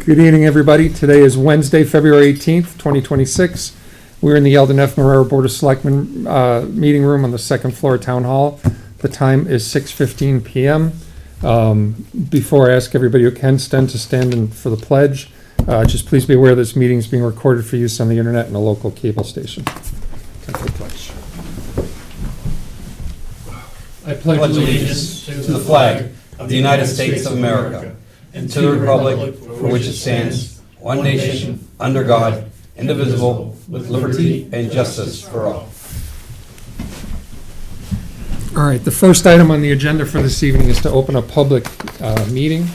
Good evening, everybody. Today is Wednesday, February 18th, 2026. We're in the Eldon F. Marrero Board of Selectmen meeting room on the second floor of Town Hall. The time is 6:15 p.m. Before I ask everybody who can stand to stand in for the pledge, just please be aware this meeting is being recorded for use on the internet and a local cable station. Take the pledge. I pledge allegiance to the flag of the United States of America and to the republic for which it stands, one nation, under God, indivisible, with liberty and justice for all. All right, the first item on the agenda for this evening is to open a public meeting.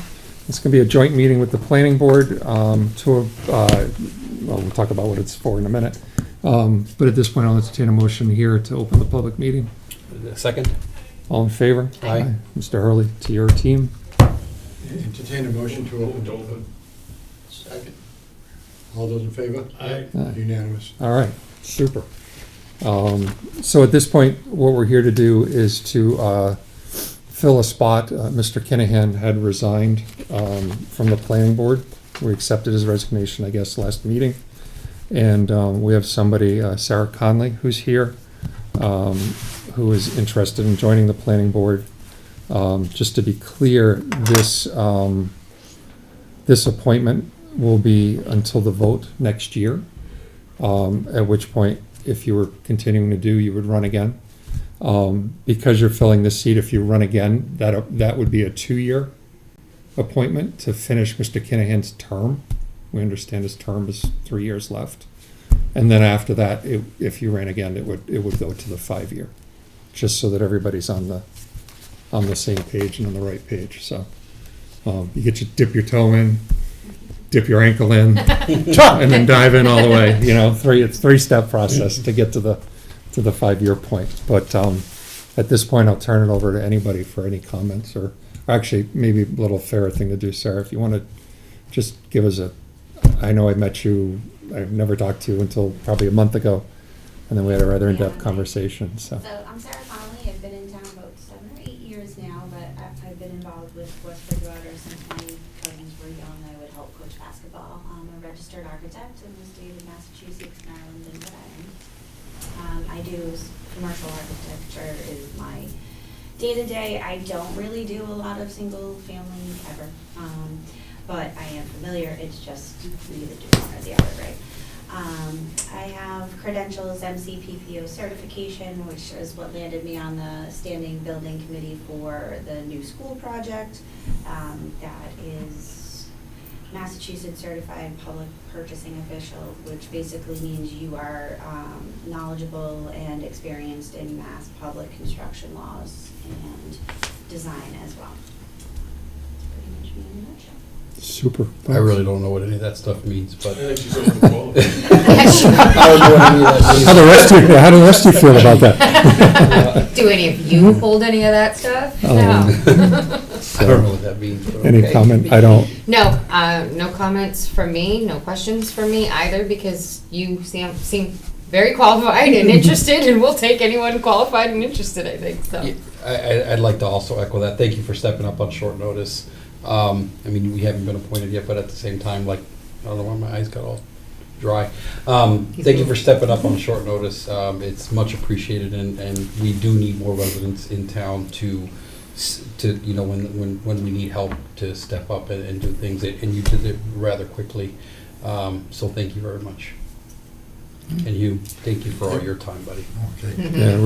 It's going to be a joint meeting with the planning board we'll talk about what it's for in a minute. But at this point, I'll entertain a motion here to open the public meeting. Second. All in favor? Aye. Mr. Hurley, to your team. Entertain a motion to open. Second. All those in favor? Aye. Unanimous. All right, super. So at this point, what we're here to do is to fill a spot. Mr. Kinahan had resigned from the planning board. We accepted his resignation, I guess, last meeting. And we have somebody, Sarah Conley, who's here, who is interested in joining the planning board. Just to be clear, this appointment will be until the vote next year, at which point, if you were continuing to do, you would run again. Because you're filling this seat, if you run again, that would be a 2-year appointment to finish Mr. Kinahan's term. We understand his term is 3 years left. And then after that, if you ran again, it would go to the 5-year, just so that everybody's on the same page and on the right page. So you get to dip your toe in, dip your ankle in, and then dive in all the way. It's 3-step process to get to the 5-year point. But at this point, I'll turn it over to anybody for any comments, or actually maybe a little fairer thing to do, Sarah, if you want to just give us I know I met you, I've never talked to you until probably a month ago, and then we had a rather in-depth conversation. So I'm Sarah Conley. I've been in town about 7 or 8 years now, but I've been involved with West Bridgewater since my cousins were young. I would help coach basketball. I'm a registered architect in the state of Massachusetts, Maryland, and Rhode Island. I do commercial architecture is my day-to-day. I don't really do a lot of single family ever, but I am familiar. It's just you either do one or the other, right? I have credentials, MCPPO certification, which is what landed me on the standing building committee for the new school project. That is Massachusetts Certified Public Purchasing Official, which basically means you are knowledgeable and experienced in mass public construction laws and design as well. That's pretty much me in a nutshell. super. I really don't know what any of that stuff means, but I think she's overqualified. I don't know what any of that means. How do the rest of you feel about that? Do any of you hold any of that stuff? No. I don't know what that means. But Any okay. comment? I don't. No, no comments from me, no questions from me either, because you seem very qualified and interested, and we'll take anyone qualified and interested, I think, so. Yeah, I'd like to also echo that. Thank you for stepping up on short notice. I mean, we haven't been appointed yet, but at the same time, I don't know why my eyes got all dry. Thank you for stepping up on short notice. It's much appreciated, and we do need more residents in town to when we need help to step up and do things, and you did it rather quickly. So thank you very much. And you, thank you for all your time, buddy. Okay. Yeah,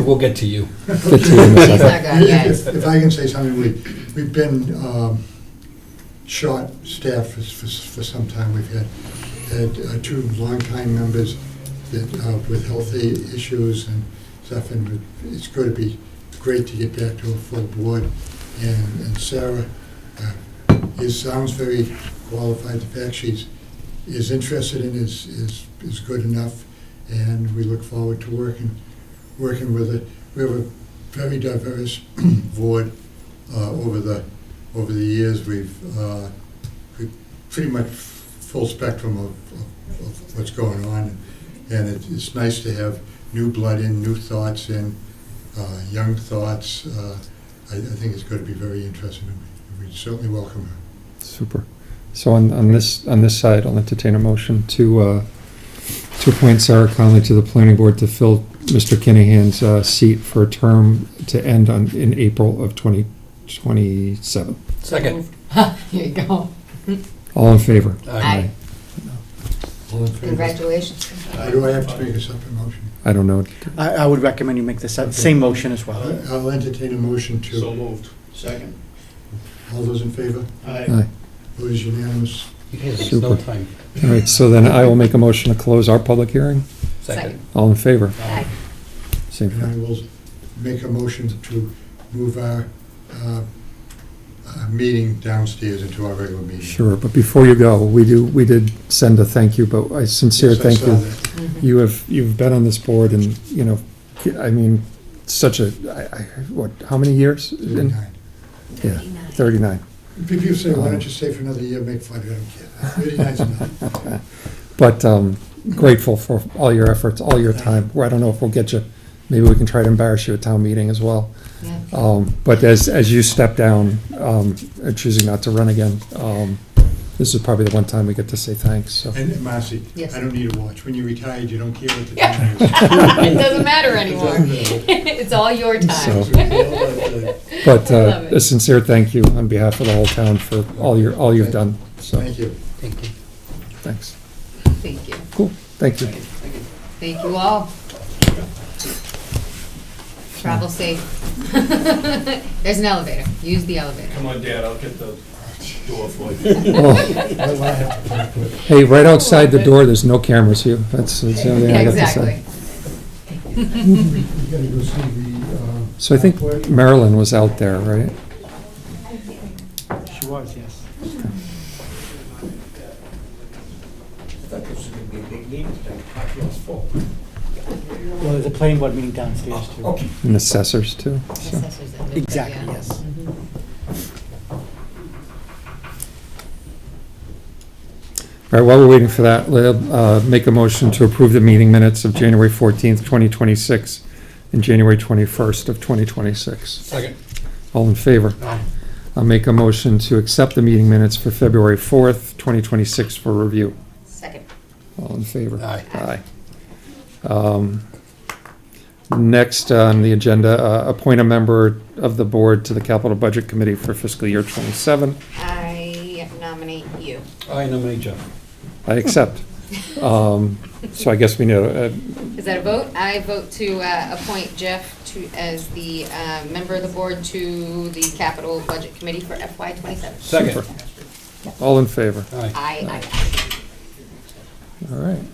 We'll get to you. get to you in a He's second. not gone yet. If I can say something, we've been short-staffed for some time. We've had 2 longtime members that with health issues and stuff, and it's going to be great to get back to a full board. And Sarah sounds very qualified. The fact she's interested in is good enough, and we look forward to working with it. We have a very diverse board over the years. We've pretty much full spectrum of what's going on, and it's nice to have new blood in, new thoughts in, young thoughts. I think it's going to be very interesting, and we certainly welcome her. Super. So on this side, I'll entertain a motion to appoint Sarah Conley to the planning board to fill Mr. Kinahan's seat for a term to end in April of 2027. Second. Here you go. All in favor? Aye. All in favor? Congratulations. Do I have to make a separate motion? I don't know. I would recommend you make the same motion as well. I'll entertain a motion So to, moved. Second. all those in favor? Aye. Vote is unanimous. You guys waste no Super. time. All right, so then I will make a motion to close our public hearing. Second. All in favor? Aye. Same And I thing. will make a motion to move our meeting downstairs into our regular meeting. Sure, but before you go, we did send a thank you, but a sincere Yes, I thank saw you. that. You've been on this board and, I mean, such a, how many years? 39. Yeah, 39. People say, why don't you stay for another year, make fun, I don't care. 39's enough. But grateful for all your efforts, all your time. Well, I don't know if we'll get you, maybe we can try to embarrass you at town meeting as well. Yeah. But as you step down, and choosing not to run again, this is probably the one time we get to say thanks, so. And Marcy, Yes. I don't need a watch. When you're retired, you don't care what the Yeah. time is. It doesn't matter anymore. It's all your time. So- But Love it. a sincere thank you on behalf of the whole town for all you've done, so, Thank you. Thank you. thanks. Thank you. Cool, thank you. Thank you all. Travel safe. There's an elevator. Use the elevator. Come on, Dad, I'll get the door for you. Oh, Why do I have to talk to it? hey, right outside the door, there's no cameras here. That's the only thing Yeah, I got to exactly. say. You gotta go see the, So I think Marilyn was out there, right? She was, yes. Well, there's a planning board meeting downstairs too. And assessors too. so. Assessors and- Exactly, yeah. yes. Mhm. All right, while we're waiting for that, make a motion to approve the meeting minutes of January 14th, 2026 and January 21st of 2026. Second. All in favor? Aye. I'll make a motion to accept the meeting minutes for February 4th, 2026 for review. Second. All in favor? Aye. Aye. Next on the agenda, appoint a member of the board to the Capital Budget Committee for fiscal year '27. I nominate you. I nominate Jeff. I accept. So I guess we need a, Is that a vote? I vote to appoint Jeff as the member of the board to the Capital Budget Committee for FY '27. Second. super. All in favor? Aye. Aye. All right.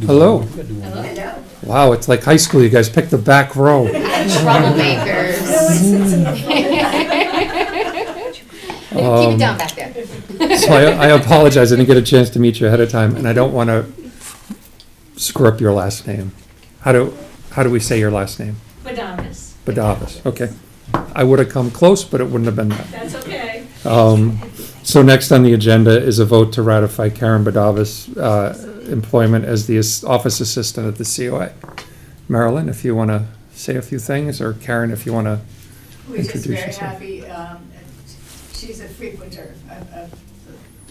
Hello. Hello. Wow, it's like high school. You guys picked the back row. Troublemakers. Keep it down back there. So I apologize. I didn't get a chance to meet you ahead of time, and I don't want to screw up your last name. How do we say your last name? Madamas. Badavis. Okay. I would have come close, but it wouldn't have been that. That's okay. So next on the agenda is a vote to ratify Karen Badavis' employment as the office assistant at the COA. Marilyn, if you want to say a few things, or Karen, if you want to We're just introduce very yourself. happy. She's a frequenter of,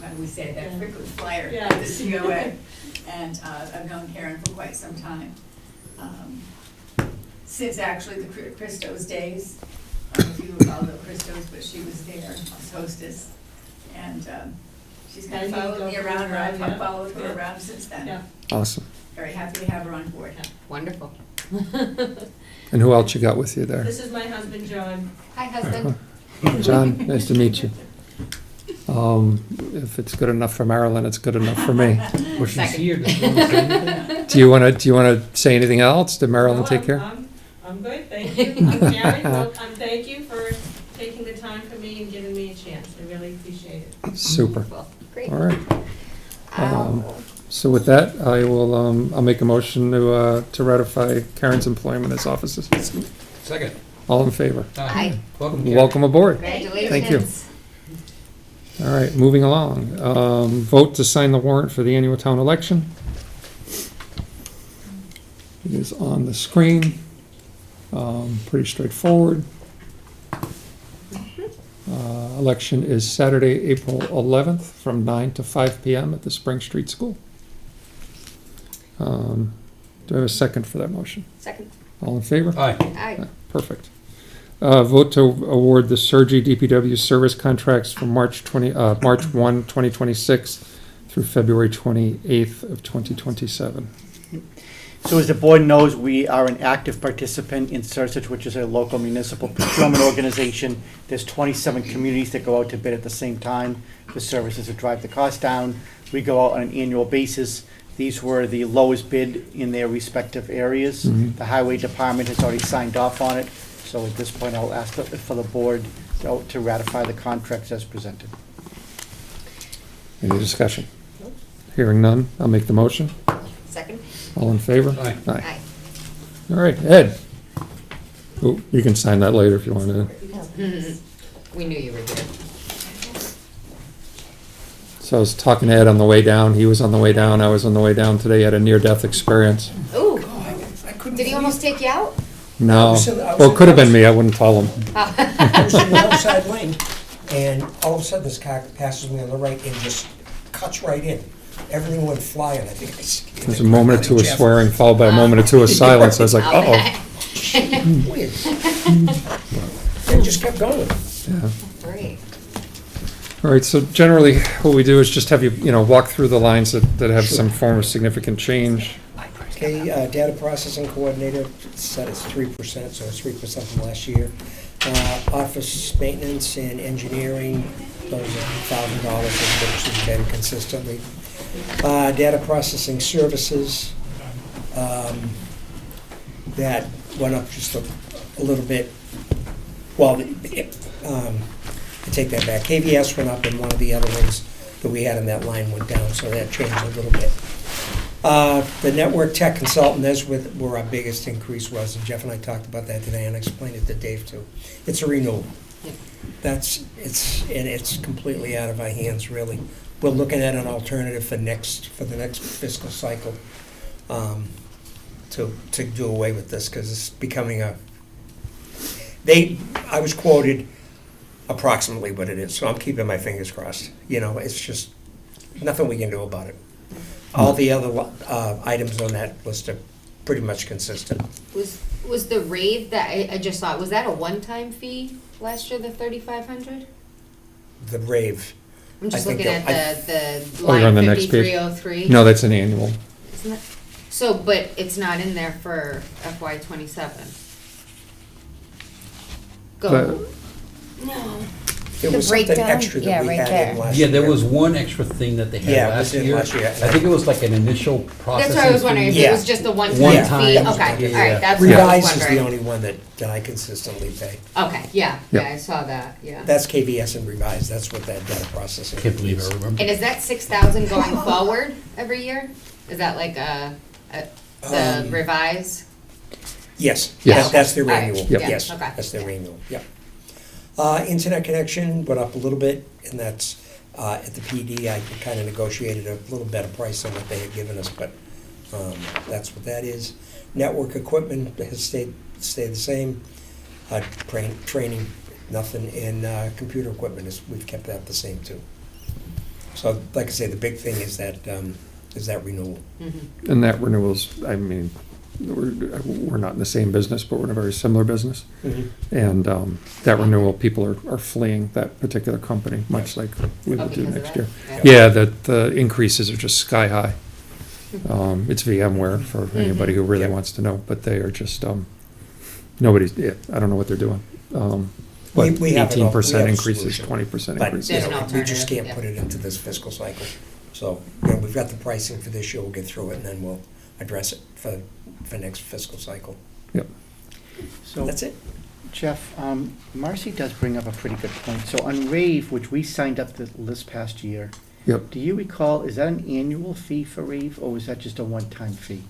how do we say that, frequent flyer Yeah. at the COA. And I've known Karen for quite some time. Since actually the Christos days. I don't know if you recall the Christos, but she was there as hostess. And she's kind of And you followed go me for around, or I've yeah. followed her Yeah. around since then. Yeah. Awesome. Very happy to have her on board. Wonderful. And who else you got with you there? This is my husband, John. Hi, husband. John, nice to meet you. If it's good enough for Marilyn, it's good enough for me. Was she Second. here? Does she want to say anything? Do you want to say anything else? Did Marilyn No, take care? I'm good, thank you. I'm Karen. Well, thank you for taking the time for me and giving me a chance. I really appreciate it. Super. Well, great. All right. Ow. So with that, I'll make a motion to ratify Karen's employment as office assistant. Second. All in favor? Aye. Welcome, Karen. Welcome aboard. Congratulations. Thank you. All right, moving along. Vote to sign the warrant for the annual town election. It is on the screen. Pretty straightforward. Election is Saturday, April 11th, from 9 to 5 p.m. at the Spring Street School. Do I have a second for that motion? Second. All in favor? Aye. Aye. Perfect. Vote to award the Surgy DPW service contracts from March 1, 2026 through February 28th of 2027. So as the board knows, we are an active participant in CERSIT, which is a local municipal procurement organization. There's 27 communities that go out to bid at the same time for services that drive the cost down. We go out on an annual basis. These were the lowest bid in their respective areas. Mhm. The highway department has already signed off on it. So at this point, I'll ask for the board to ratify the contracts as presented. Any discussion? Hearing none, I'll make the motion. Second. All in favor? Aye. Aye. All right, Ed. Oh, you can sign that later if you want to. We knew you were here. So I was talking to Ed on the way down. He was on the way down. I was on the way down today. He had a near-death experience. Ooh, I couldn't. did he almost take you out? No. I was in Well, it could have been me. I wouldn't tell him. I was in the outside lane, and all of a sudden this car passes me on the right and just cuts right in. Everything went flying. I think I skidded. There's a moment or two of Jeff. swearing followed by a moment or two of silence. I was like, uh-oh. Weird. And just kept going. Yeah. Great. All right, so generally, what we do is just have you, walk through the lines that have some form of significant change. Okay, data processing coordinator, set as 3%, so it's 3% from last year. Office maintenance and engineering, those are $1,000, which has been consistently. Data processing services, that went up just a little bit. Well, I take that back. KVS went up, and one of the other ones that we had in that line went down, so that changed a little bit. The network tech consultant, that's where our biggest increase was, and Jeff and I talked about that today, and I explained it to Dave too. It's a renewal. It's completely out of our hands, really. We're looking at an alternative for the next fiscal cycle, to do away with this, because it's becoming I was quoted approximately what it is, so I'm keeping my fingers crossed. It's just nothing we can do about it. All the other items on that list are pretty much consistent. Was the rave that I just saw, was that a one-time fee last year, the $3,500? The rave. I'm just I think looking that- at the Oh, you're on line the next page? 5303. No, that's an annual. Isn't it? So, but it's not in there for FY '27. Go. No. It The was something breakdown? extra Yeah, that we right had there. in last year. Yeah, there was one extra thing that they Yeah, had it was last in year. last year. I think it was like an initial processing. That's what I was wondering, if it Yeah. was just a one-time One fee? time, Okay, yeah, all right, yeah. that's what I was Revise is the wondering. only one that I consistently pay. Okay, yeah, Yep. I saw that, yeah. That's KVS and Revise, that's what that data processing. Can't believe is. I remember. And is that 6,000 going forward every year? Is that like the revise? Yes, Yes. that's their All right. annual, Yep. yes, Okay. that's their annual, yep. Internet connection went up a little bit, and that's, at the PD, I kind of negotiated a little better price than what they had given us, but that's what that is. Network equipment has stayed the same. Training, nothing, and computer equipment, we've kept that the same too. So, like I say, the big thing is that renewal. Mm-hmm. And that renewals, we're not in the same business, but we're in a very similar business. And that renewal, people are fleeing that particular company, much like we will do because of next that? year. Yeah. Yeah, that the increases are just sky high. It's VMware for anybody who really Yep. wants to know, but they are just, I don't know what they're doing. But We have an al- 18% we have a increases, solution. 20% But, increases. There's an we just alternative, can't yeah. put it into this fiscal cycle. So, we've got the pricing for this year, we'll get through it, and then we'll address it for next fiscal cycle. Yep. So, That's it. Jeff, Marcy does bring up a pretty good point. So on Rave, which we signed up this past year, Yep. do you recall, is that an annual fee for Rave, or was that just a one-time fee?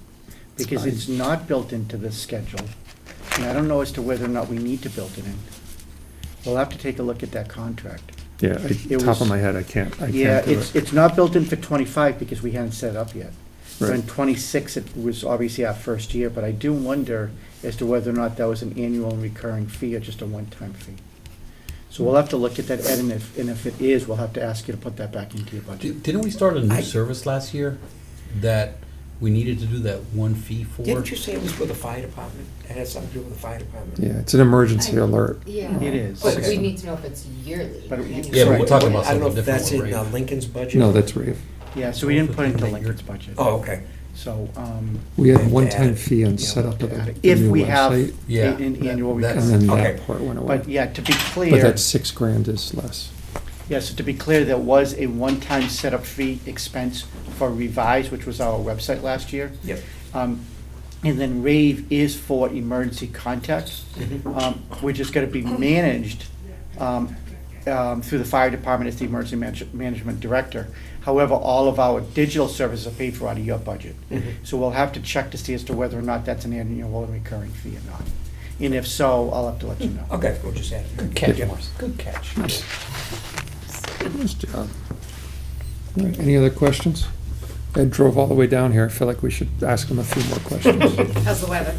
Because it's not built into this schedule, and I don't know as to whether or not we need to build it in. We'll have to take a look at that contract. Yeah, It top of was- my head, I can't do Yeah, it. it's not built in for '25 because we hadn't set it up yet. So in Right. '26, it was obviously our first year, but I do wonder as to whether or not that was an annual and recurring fee or just a one-time fee. So we'll have to look at that, Ed, and if it is, we'll have to ask you to put that back into your budget. Didn't we start a new I- service last year that we needed to do that one fee for? Didn't you say it was with the fire department? It had something to do with the fire department? Yeah, it's an emergency alert. Yeah. It is. But Okay. we need to know if it's yearly. But- Yeah, but we're talking about I don't know something if that's different in with Ray. Lincoln's budget. No, that's rave. Yeah, so we didn't put it into Lincoln's budget. Oh, okay. So, We had And one-time add- fee on yeah, setup of the if new we have website, Yeah, an annual that- and request. then Okay. that part went away. But yeah, to be But clear, that $6,000 is less. yeah, so to be clear, there was a one-time setup fee expense for Revise, which was our website last year. Yep. And then Rave is for emergency contact, which is gonna be managed through the fire department as the emergency management director. However, all of our digital services are paid for out of your budget. So we'll have to check to see as to whether or not that's an annual and recurring fee or not. And if so, I'll have to let you know. Okay, we'll just add it. Good catch, Yeah. Morris. Good catch. Nice job. All right, any other questions? Ed drove all the way down here. I feel like we should ask him a few more questions. How's the weather?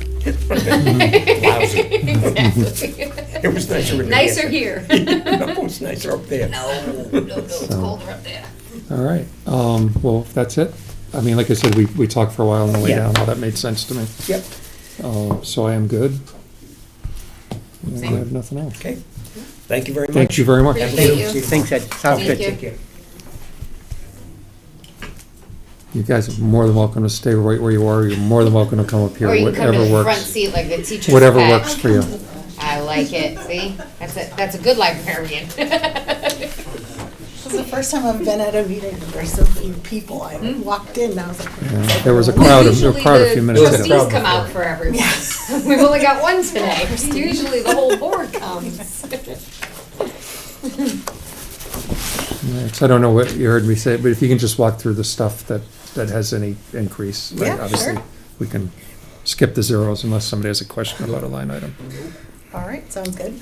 Lousy. Exactly. It was nicer in New Nicer Hampshire. here. No, it's nicer up there. No, it's So- colder up there. All right, well, that's it. I mean, like I said, we talked for a while on the way Yeah. down. All that made sense to me. Yep, So I am good. And I Same. have nothing else. okay. Thank you very much. Thank you very much. Appreciate you. Thanks, Ed. Sounds Thank good. you. Take care. You guys are more than welcome to stay right where you are. You're more than welcome to come up here, Or you can come to whatever the front works. seat like the teacher's Whatever pet. works for you. I like it, see? That's a good librarian. This is the first time I've been at a meeting where there's so few people. I walked in and I was like, Yeah, There was a crowd, a few minutes Usually the ago. trustees come out for everyone. We've only got one today. Usually the whole board comes. Yeah, so I don't know what you heard me say, but if you can just walk through the stuff that has any increase. Right? Yeah, Obviously, sure. we can skip the zeros unless somebody has a question about a line item. all right, sounds good.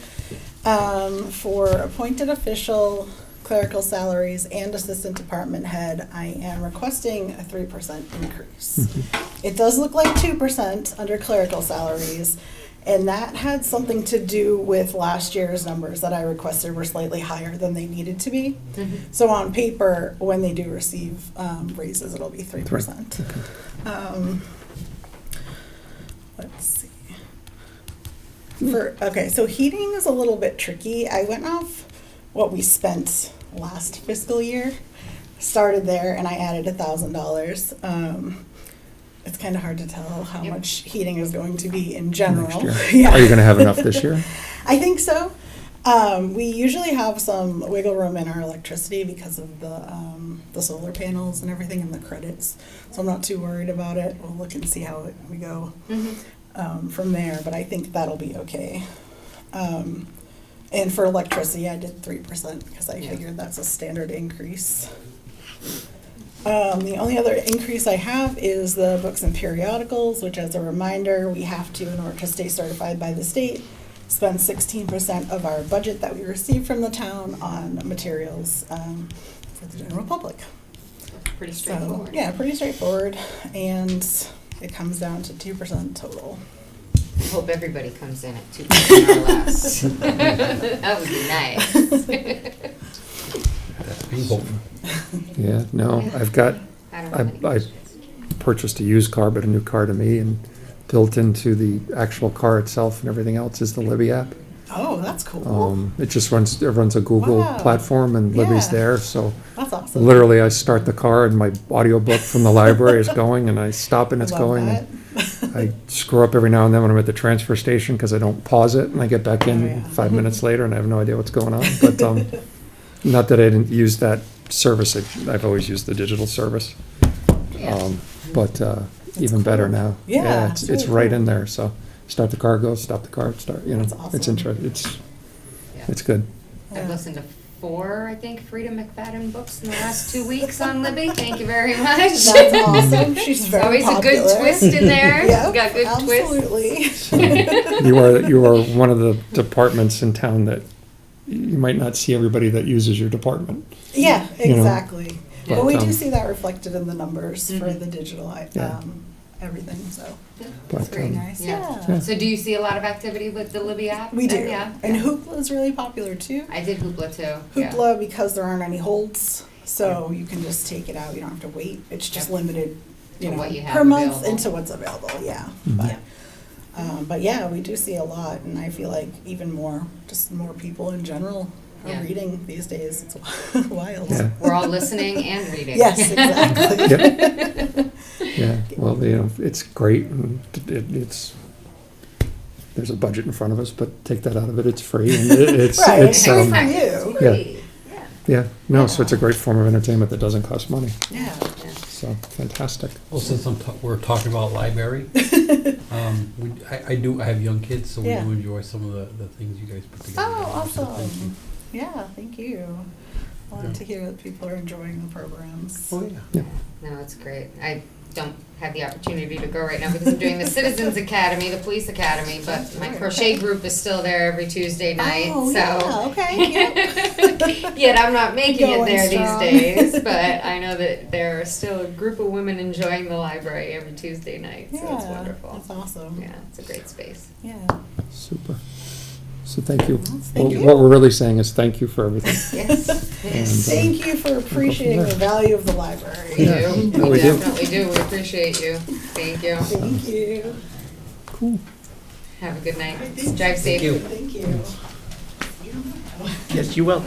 For appointed official, clerical salaries, and assistant department head, I am requesting a 3% increase. It does look like 2% under clerical salaries, and that had something to do with last year's numbers that I requested were slightly higher than they needed to be. So on paper, when they do receive raises, it'll be 3%. Let's see. Okay, so heating is a little bit tricky. I went off what we spent last fiscal year, started there, and I added $1,000. It's kind of hard to tell how Yep. much heating is going to be in general. Next year. Yeah. Are you gonna have enough this year? I think so. We usually have some wiggle room in our electricity because of the solar panels and everything and the credits. So I'm not too worried about it. We'll look and see how we go from there, but I think that'll be okay. And for electricity, I did 3% because I figured that's a standard increase. The only other increase I have is the books and periodicals, which, as a reminder, we have to, in order to stay certified by the state, spend 16% of our budget that we receive from the town on materials for the general public. Pretty So, straightforward. yeah, pretty straightforward, and it comes down to 2% total. Hope everybody comes in at 2% or less. That would be nice. That's being hopeful. Yeah, no, I've got, I don't have any I purchased a used car, but a new car to me, and built into the actual car itself and everything else is the Libby app. Oh, that's cool. It just runs a Google Wow. platform, and Libby's Yeah. there, so That's awesome. literally I start the car and my audiobook from the library is going, and I stop and it's Love going. that. And I screw up every now and then when I'm at the transfer station because I don't pause it, and I get back in Oh, yeah. 5 minutes later and I have no idea what's going on. But not that I didn't use that service, I've always used the digital service. Yeah. But even better now. Yeah, it's it's really right cool. in there. So start the car, go, stop the car, start. You know, That's it's awesome. interesting. Yeah. It's good. Yeah. I've listened to 4, I think, Frida McFadden books in the last 2 weeks on Libby. Thank you very much. That's awesome. She's very Always popular. a good twist in there. Yep, Got good twists. absolutely. You are one of the departments in town that you might not see everybody that uses your department. Yeah, You know, exactly. But we do but, see that reflected in the numbers for Mhm. the digital. Yeah. everything, so But, it's very nice. Yeah. Yeah. So do you see a lot of activity with the Libby app? We do. Yeah. And Hoopla is really popular too. I did Hoopla too. Yeah. Hoopla, because there aren't any holds, so you can just take it out, you don't have to wait. It's just Yep. limited, you To know, what you have per month available. into what's available, yeah. But yeah, we do see a lot, and I feel like even more, just more people in general are Yeah. reading these days. It's wild. Yeah. We're all listening and reading. Yes, exactly. Yeah, well, it's great, and it's, there's a budget in front of us, but take that out of it, it's free, and it's, Right, it's, free for um, you. yeah, no, so it's a great form of entertainment that doesn't cost money, Yeah. so, fantastic. Well, since we're talking about library, I have young kids, so we Yeah. do enjoy some of the things you guys put together. Oh, So thank you. awesome. Yeah, thank you. Glad to hear that people are enjoying the programs. Oh, yeah. No, it's great. I don't have the opportunity to go right now because I'm doing the Citizens Academy, the Police Academy, but my crochet group is still there every Tuesday night, Oh, so. yeah, okay, yep. Yet I'm not making it Going there strong. these days, but I know that there are still a group of women enjoying the library every Tuesday night, so it's Yeah, wonderful. that's awesome. Yeah, it's a great space. Yeah. Super. So thank you. Thank you. What we're really saying is thank you for everything. Yes. And, Thank you for appreciating the value of the library. We Yeah, do. no, We we do. definitely do. We appreciate you. Thank you. Thank you. Cool. Have a good night. Drive safe. you. Thank you. Yes, you will.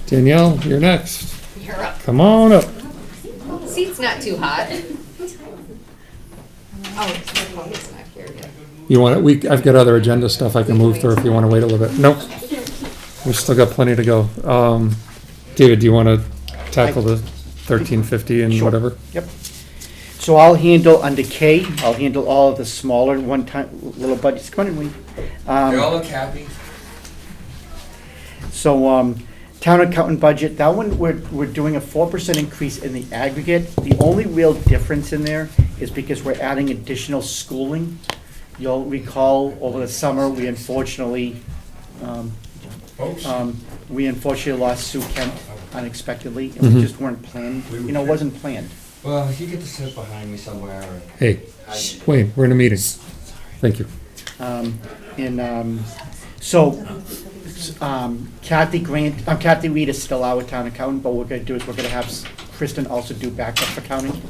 Danielle, you're next. You're up. Come on up. Seat's not too hot. Oh, it's not here yet. You want it? I've got other agenda stuff I can move through if you want to wait a little bit. Nope. We've still got plenty to go. David, do you want to tackle the 1350 and Sure. whatever? Yep. So I'll handle under K, I'll handle all of the smaller one-time little budgets. Come on in, Wayne. look happy. So, town accountant budget, that one, we're doing a 4% increase in the aggregate. The only real difference in there is because we're adding additional schooling. You'll recall, over the summer, we unfortunately lost Sue Kemp unexpectedly, and we Mhm. just weren't planned, it wasn't planned. Well, you get to sit behind me somewhere. Hey, Wayne, we're in a meeting. Thank you. Kathy Reed is still our town accountant, but what we're gonna do is we're gonna have Kristen also do backup accounting.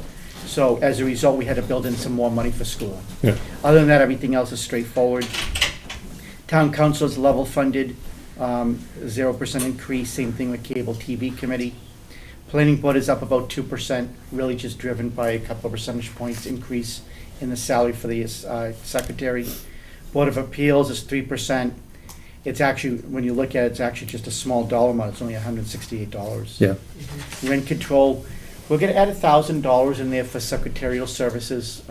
So as a result, we had to build in some more money for school. Yeah. Other than that, everything else is straightforward. Town council is level funded, 0% increase, same thing with cable TV committee. Planning board is up about 2%, really just driven by a couple of percentage points increase in the salary for the secretary. Board of Appeals is 3%. It's actually, when you look at it, it's actually just a small dollar amount, it's only $168. Yeah. Rent control, we're gonna add $1,000 in there for secretarial services.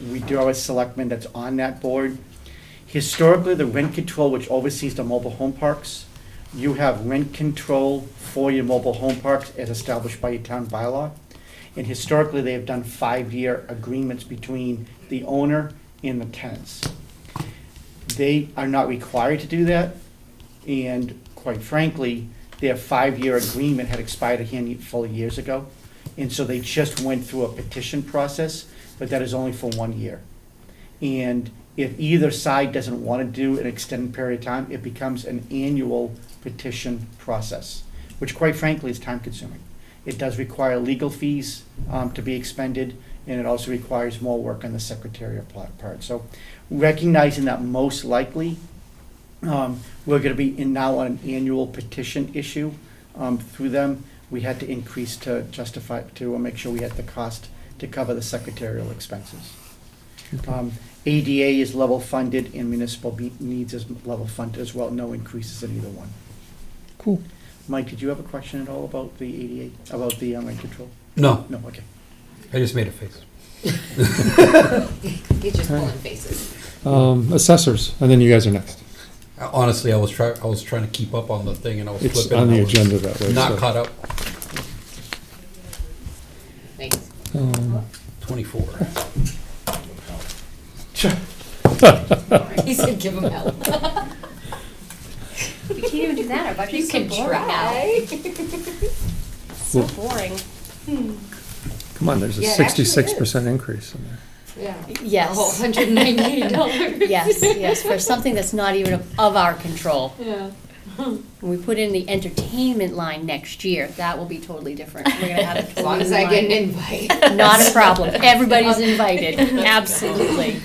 We do have a selectman that's on that board. Historically, the rent control, which oversees the mobile home parks, you have rent control for your mobile home parks as established by your town bylaw. And historically, they have done 5-year agreements between the owner and the tenants. They are not required to do that, and quite frankly, their 5-year agreement had expired a handful of years ago. And so they just went through a petition process, but that is only for 1 year. And if either side doesn't want to do an extended period of time, it becomes an annual petition process, which quite frankly is time consuming. It does require legal fees to be expended, and it also requires more work on the secretarial part. So recognizing that most likely, we're gonna be now on an annual petition issue through them, we had to increase to justify, to make sure we had the cost to cover the secretarial expenses. ADA is level funded and municipal needs is level funded as well, no increases in either one. Cool. Mike, did you have a question at all about the ADA, about the rent control? No, No, okay. I just made a face. He's just pulling faces. Assessors, and then you guys are next. Honestly, I was trying to keep up on the thing, and I was It's flipping. on and the I was agenda that way. Not so. caught up. Thanks. 24. He said give him help. We can't even do that, our You budget's so can boring now. try. So boring. Come on, there's a Yeah, it actually 66% increase in there. Yeah. Yes. A whole $198. Yes, for something that's not even of our control. Yeah. When we put in the entertainment line next year, that will be totally different. We're gonna have a As long as I get an invite. Not a problem. Everybody's invited, absolutely.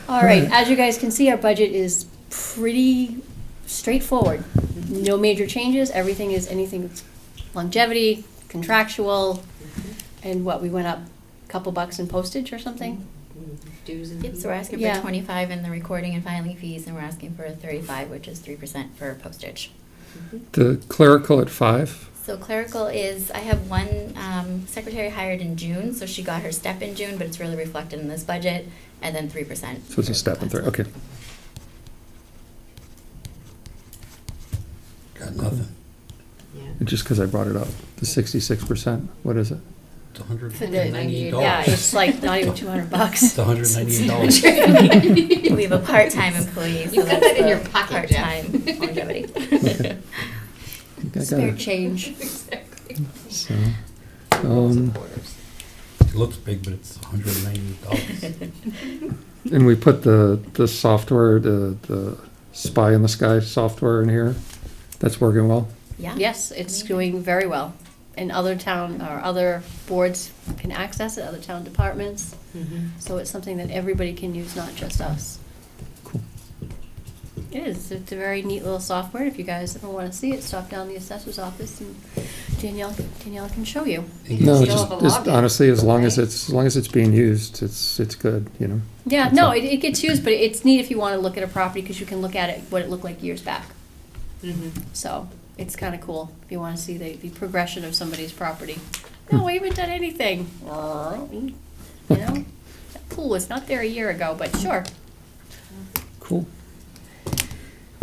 All right, as you guys can see, our budget is pretty straightforward. No major changes, everything is anything that's longevity, contractual, and what, we went up a couple bucks in postage or something? Dues and Yep, so we're asking Yeah. for 25 in the recording and filing fees, and we're asking for 35, which is 3% for postage. The clerical at 5, So clerical is, I have one secretary hired in June, so she got her step in June, but it's really reflected in this budget, and then 3%. so it's a step in 3, okay. Got nothing. Yeah. And just because I brought it up, the 66%, what is it? It's $198. For the, yeah, it's like not even $200. It's $198. We have a part-time employee, so You put that's that in the your pocket, Jeff. part-time longevity. Okay. I Spare got it. change. Exactly. So, It looks big, but it's $198. and we put the software, the Spy in the Sky software in here. That's working well. Yeah. Yes, it's doing very well. And other town, or other boards can access it, other town departments. So it's something that everybody can use, not just us. Cool. It is, it's a very neat little software. If you guys ever want to see it, stop down the assessor's office and Danielle can show you. No, still just, have a just login, honestly, as long as right? it's being used, it's good, you know. Yeah, That's no, all. it gets used, but it's neat if you want to look at a property, because you can look at it, what it looked like years back. So it's kind of cool if you want to see the progression of somebody's property. No, we haven't done anything. You know, that pool was not there a year ago, but sure. Cool.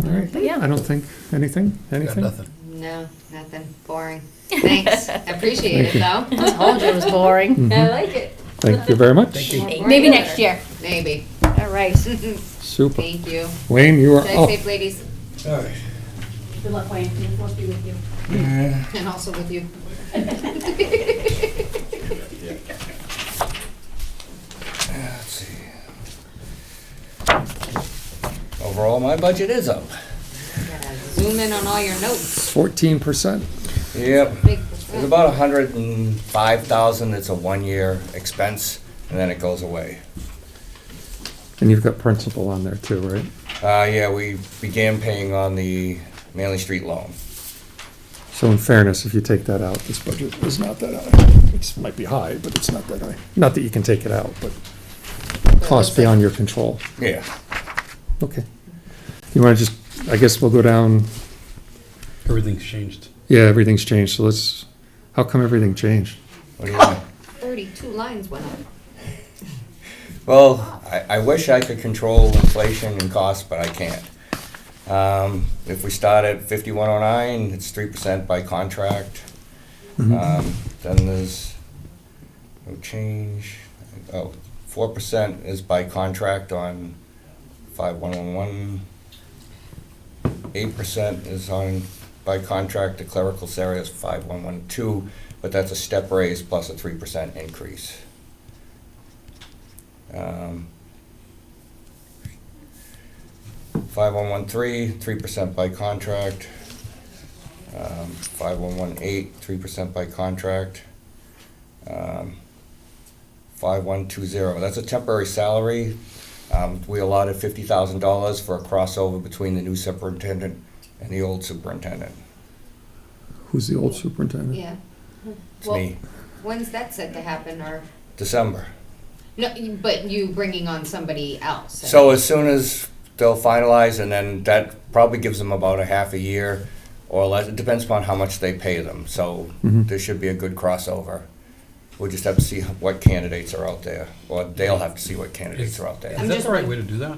All right. But yeah. I don't think, anything? Got nothing. No, nothing. Boring. Thanks. I appreciate it, though. I told you it was boring. I like it. Thank you very much. Thank you. Maybe next year. Maybe. All right. Super. Thank you. Wayne, you are Drive up. safe, ladies. All right. Good luck, Wayne. May the force be with you. And also with you. Let's see. Overall, my budget is up. Gotta zoom in on all your notes. 14%. Yep. Big There's percent. about 105,000. It's a 1-year expense, and then it goes away. And you've got principal on there too, right? Yeah, we began paying on the Manley Street loan. So in fairness, if you take that out, this budget is not that high. It might be high, but it's not that high. Not that you can take it out, but costs beyond your control. Yeah. Okay. You want to just, I guess we'll go down, Everything's changed. yeah, everything's changed, so let's, how come everything changed? What do you mean? 32 lines went up. Well, I wish I could control inflation and costs, but I can't. If we start at 5109, it's 3% by contract. Mhm. Then there's no change. Oh, 4% is by contract on 5111. 8% is on by contract. The clerical salary is 5112, but that's a step raise plus a 3% increase. 5113, 3% by contract. 5118, 3% by contract. 5120, that's a temporary salary. We allotted $50,000 for a crossover between the new superintendent and the old superintendent. Who's the old superintendent? Yeah. It's Well, me. when's that set to happen, or? December. No, but you bringing on somebody else? So as soon as they'll finalize, and then that probably gives them about a half a year or less. It depends upon how much they pay them. So Mhm. there should be a good crossover. We'll just have to see what candidates are out there, or they'll have to see what candidates are out there. Is I'm that just the right like- way to do that?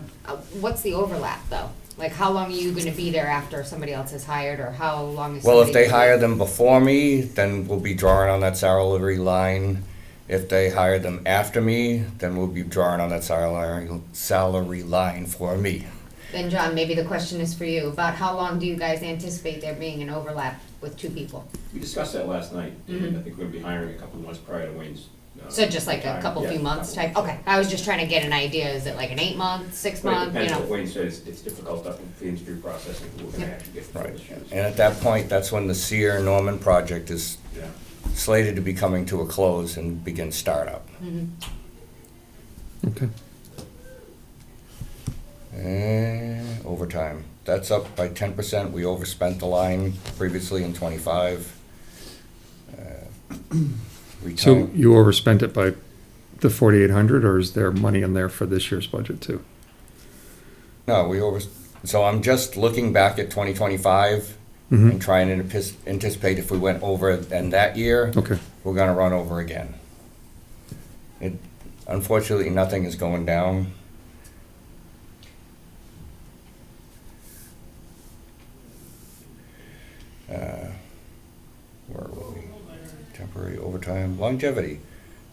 What's the overlap, though? Like, how long are you gonna be there after somebody else is hired, or how long is Well, if somebody they gonna hire be- them before me, then we'll be drawing on that salary line. If they hire them after me, then we'll be drawing on that salary line for me. Then, John, maybe the question is for you. About how long do you guys anticipate there being an overlap with two people? We discussed that last night. Mhm. I think we're gonna be hiring a couple of months prior to Wayne's So just like a couple few months type? Okay, I was just trying to get an idea, is it like an 8 month, 6 month, you Depends know? what Wayne says, it's difficult for the industry processing, we're gonna Yep. actually get Right. those issues. And at that point, that's when the Sear Norman project is Yeah. slated to be coming to a close and begin startup. Mhm. Okay. And overtime, that's up by 10%. We overspent the line previously in '25. So you overspent it by the 4,800, or is there money in there for this year's budget too? No, so I'm just looking back at 2025 Mhm. and trying to anticipate if we went over and that year, Okay. we're gonna run over again. Unfortunately, nothing is going down. Where were we? Temporary overtime, longevity.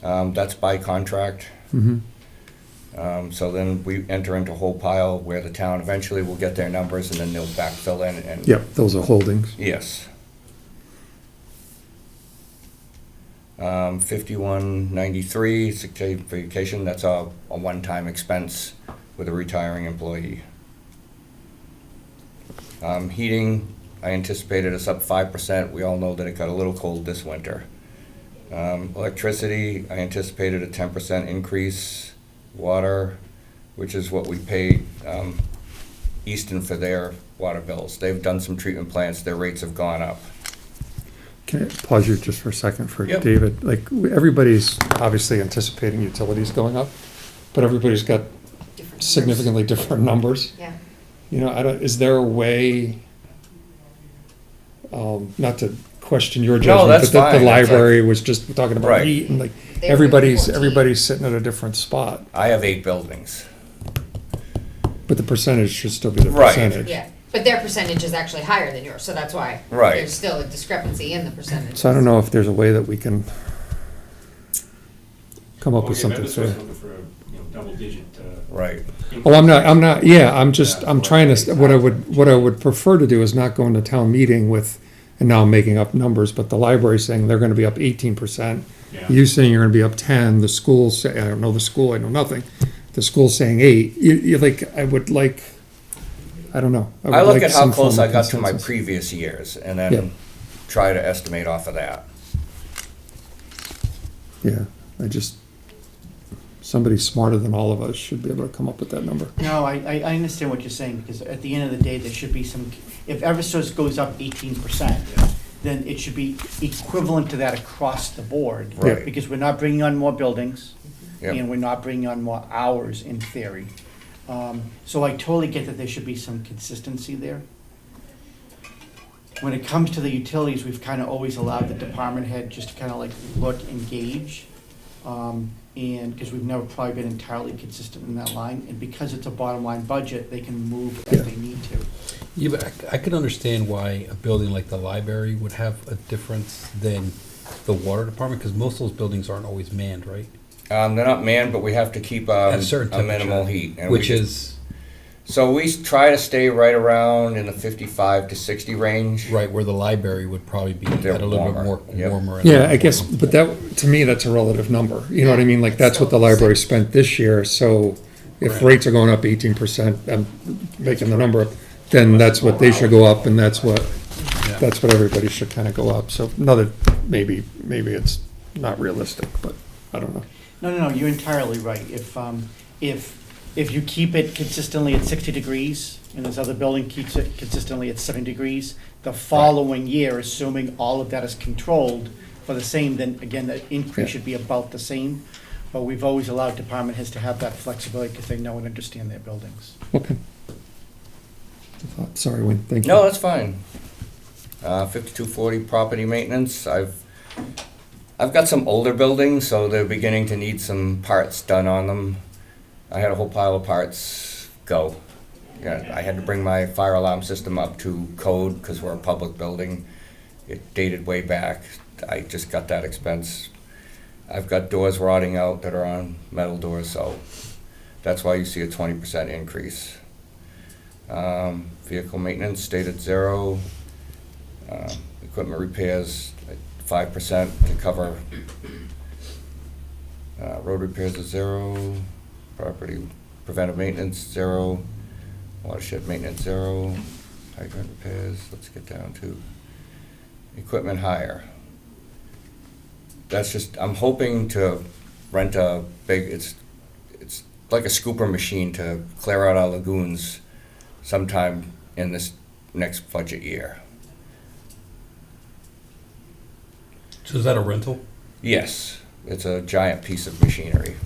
That's by contract. Mm-hmm. So then we enter into a whole pile where the town eventually will get their numbers and then they'll backfill in and. Yep, those are holdings. Yes. 5193, sick day vacation, that's a one-time expense with a retiring employee. Heating, I anticipated us up 5%. We all know that it got a little cold this winter. Electricity, I anticipated a 10% increase. Water, which is what we paid Easton for their water bills. They've done some treatment plants, their rates have gone up. Can I pause you just for a second for Yep. David? Like, everybody's obviously anticipating utilities going up, but everybody's got Different significantly different numbers. Yeah. You know, is there a way, not to question your judgment, that's but that the fine. That's library was just talking about Right. heat and like, They were doing 14. everybody's sitting at a different spot, I have 8 buildings. but the percentage should still be the Right. percentage. Yeah, but their percentage is actually higher than yours, so that's why. Right. There's still a discrepancy in the percentage. So I don't know if there's a way that we can come up with Okay, something Memphis fair. was looking for a, double digit, Right. Oh, I'm not, yeah, I'm trying to, what I would prefer to do is not go into town meeting with, and now I'm making up numbers, but the library's saying they're gonna be up 18%. Yeah. You saying you're gonna be up 10, the school's say, I don't know the school, I know nothing. The school's saying 8, you like, I don't know. I would look like at how some close form I of got to my consensus. previous years and Yeah. then try to estimate off of that. Yeah, somebody smarter than all of us should be able to come up with that number. No, I understand what you're saying, because at the end of the day, there should be some, if Eversource goes up 18%, then it should be equivalent to that across the board. Right. Because we're not bringing on more buildings, Yep. and we're not bringing on more hours in theory. So I totally get that there should be some consistency there. When it comes to the utilities, we've kind of always allowed the department head just to kind of like look and gauge. And, because we've never probably been entirely consistent in that line, and because it's a bottom line budget, they can move as they need to. Yeah, but I could understand why a building like the library would have a difference than the water department, because most of those buildings aren't always manned, right? They're not manned, but we have to keep At a certain a minimal temperature, heat. and which we- is, So we try to stay right around in the 55 to 60 range. right, where the library would probably be at They're a little bit warmer, more yep. warmer. Yeah, I guess, but that, to me, that's a relative number, you know what I mean, like, that's what the library spent this year, so if Right. rates are going up 18%, I'm making the number up, then that's what they should go up, and that's what everybody should kind of go up, so maybe it's not realistic, but I don't know. No, you're entirely right. If you keep it consistently at 60 degrees, and this other building keeps it consistently at 70 degrees, the following year, assuming all of that is controlled for the same, then again, the increase Yeah. should be about the same. But we've always allowed department heads to have that flexibility because they know and understand their buildings. Okay. Sorry, Wayne, thank you. No, that's fine. 5240 property maintenance. I've got some older buildings, so they're beginning to need some parts done on them. I had a whole pile of parts go. Yeah, I had to bring my fire alarm system up to code because we're a public building. It dated way back. I just got that expense. I've got doors rotting out that are on metal doors, so that's why you see a 20% increase. Vehicle maintenance stayed at 0. Equipment repairs at 5% to cover Road repairs is 0, property preventive maintenance 0, watershed maintenance 0, hydrant repairs, let's get down to equipment hire. That's just, I'm hoping to rent a big, it's like a scooper machine to clear out our lagoons sometime in this next budget year. So is that a rental? Yes, it's a giant piece of machinery.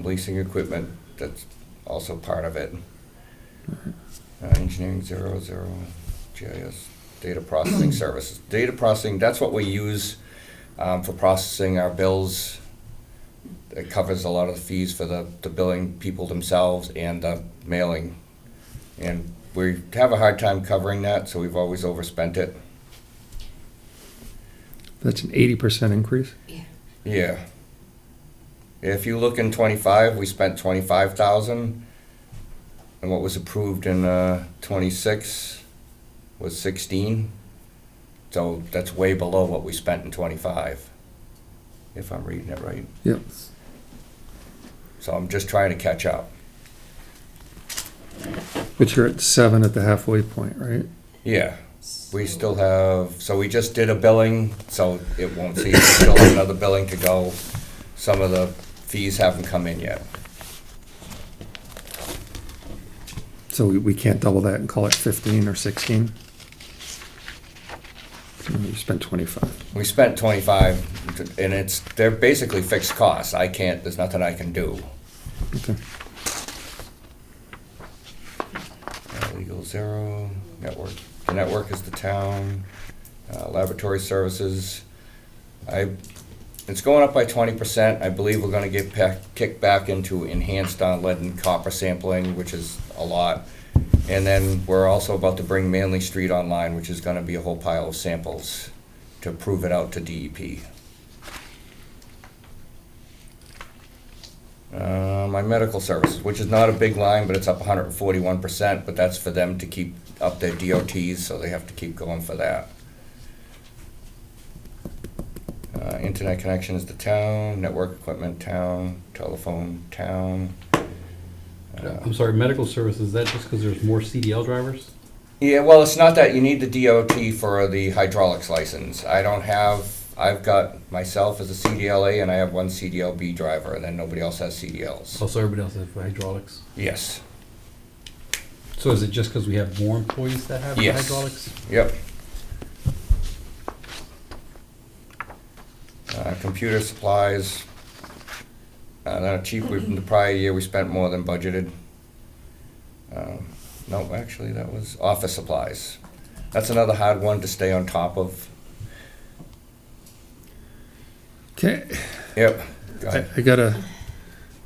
Leasing equipment, that's also part of it. Engineering 0, GIS, data processing services. Data processing, that's what we use for processing our bills. It covers a lot of the fees for the billing people themselves and the mailing. And we have a hard time covering that, so we've always overspent it. That's an 80% increase? Yeah. If you look in 25, we spent 25,000, and what was approved in 26 was 16. So that's way below what we spent in 25, if I'm reading it right. Yep. So I'm just trying to catch up. But you're at 7 at the halfway point, right? Yeah. We still have, so we just did a billing, so it won't see, we still have another billing to go. Some of the fees haven't come in yet. So we can't double that and call it 15 or 16? You spent 25. We spent 25, and they're basically fixed costs. There's nothing I can do. Okay. Legal 0, network. The network is the town. Laboratory services. It's going up by 20%. I believe we're going to get kicked back into enhanced on lead and copper sampling, which is a lot. And then we're also about to bring Manley Street online, which is going to be a whole pile of samples to prove it out to DEP. My medical services, which is not a big line, but it's up 141%, but that's for them to keep up their DOTs, so they have to keep going for that. Internet connection is the town, network equipment, town, telephone, town. I'm sorry, medical services, is that just because there's more CDL drivers? Yeah, well, it's not that you need the DOT for the hydraulics license. I've got myself as a CDLA, and I have one CDLB driver, and then nobody else has CDLs. Oh, so everybody else has hydraulics? Yes. So is it just because we have more employees that have Yes. hydraulics? Yep. Computer supplies, not cheap. In the prior year, we spent more than budgeted. No, actually, that was office supplies. That's another hard one to stay on top of. Okay. Yep. Go ahead. I got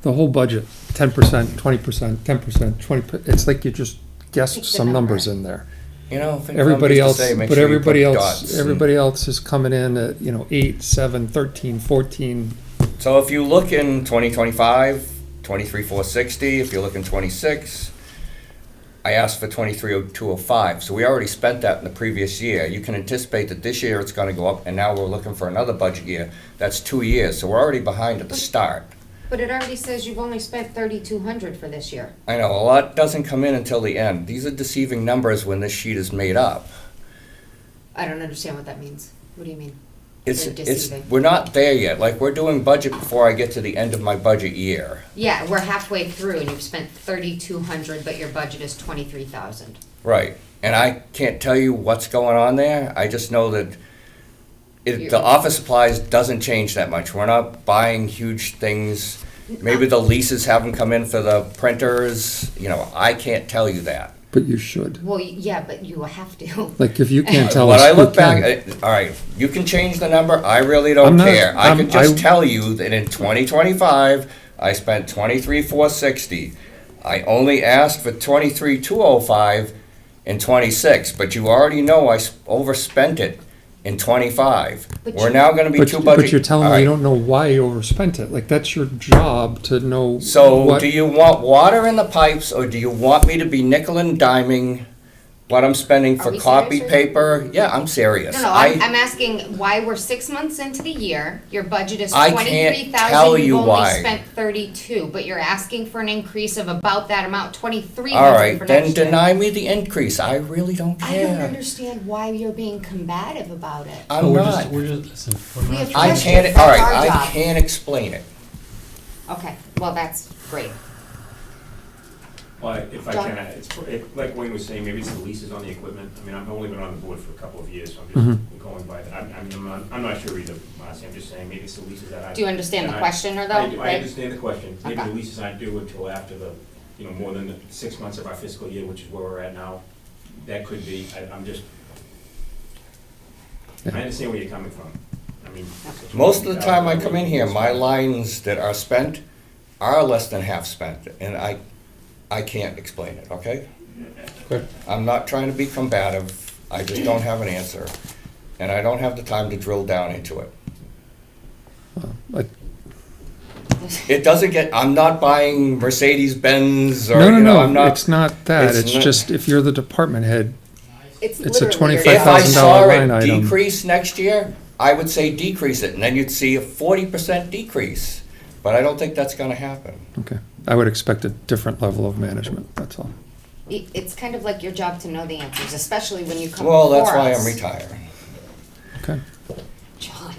the whole budget, 10%, 20%, 10%, 20%. It's like you just guessed some numbers in there. You know, Everybody else, make but sure you everybody put else, dots everybody else is coming in at, 8, 7, 13, 14. So if you look in 2025, 23,460. If you look in 26, I asked for 23,205. So we already spent that in the previous year. You can anticipate that this year it's going to go up, and now we're looking for another budget year. That's 2 years, so we're already behind at the start. But it already says you've only spent 3,200 for this year. I know, a lot doesn't come in until the end. These are deceiving numbers when this sheet is made up. I don't understand what that means. What do you mean? It's They're deceiving. we're not there yet. Like, we're doing budget before I get to the end of my budget year. Yeah, we're halfway through and you've spent 3,200, but your budget is 23,000. Right. And I can't tell you what's going on there. I just know that the office supplies doesn't change that much. We're not buying huge things. Maybe the leases haven't come in for the printers. I can't tell you that. But you should. Well, yeah, but you have to. Like, if you can't tell When us, I look who can? back, all right, you can change the number. I really don't care. I can just tell you that in 2025, I spent 23,460. I only asked for 23,205 in 26, but you already know I overspent it in 25. We're now going to be two budget. But you're telling me you don't know why you overspent it. Like, that's your job to know. So do you want water in the pipes, or do you want me to be nickel and diming what I'm spending Are for we copy serious right now? paper, yeah, I'm serious. No, I'm asking why we're 6 months into the year, your budget is I can't 23,000, tell you've you only why. spent 32, but you're asking for an increase of about that amount, 2,300 All right, for then next year. deny me the increase. I really don't I don't care. understand why you're being combative about it. I'm not. Listen, we're We not have I questions, can't, that's all right, our I job. can't explain it. Okay, well, that's great. Well, if I John? can, like Wayne was saying, maybe it's the leases on the equipment. I mean, I've only been on the board for a couple of years, so I'm Mhm. just going by that. I'm not sure either, Marcy, I'm just saying, maybe it's the leases that I. Do you understand the and question, or I though, do, I right? understand the question. Maybe Okay. the leases aren't due until after the, more than the 6 months of our fiscal year, which is where we're at now. That could be, I'm just, I understand where you're coming from. I mean. Most of the time I come in here, my lines that are spent are less than half spent, and I can't explain it, okay? Good. I'm not trying to be combative, I just don't have an answer, and I don't have the time to drill down into it. Like, It doesn't get, I'm not buying Mercedes-Benz or, no, I'm not. it's not that. it's It's not- just if you're the department head, It's a literally your 25,000 If I job. saw line it item. decrease next year, I would say decrease it, and then you'd see a 40% decrease. But I don't think that's gonna happen. okay. I would expect a different level of management, that's all. It's kind of like your job to know the answers, especially when you come Well, before that's why us. I'm retiring. Okay. John.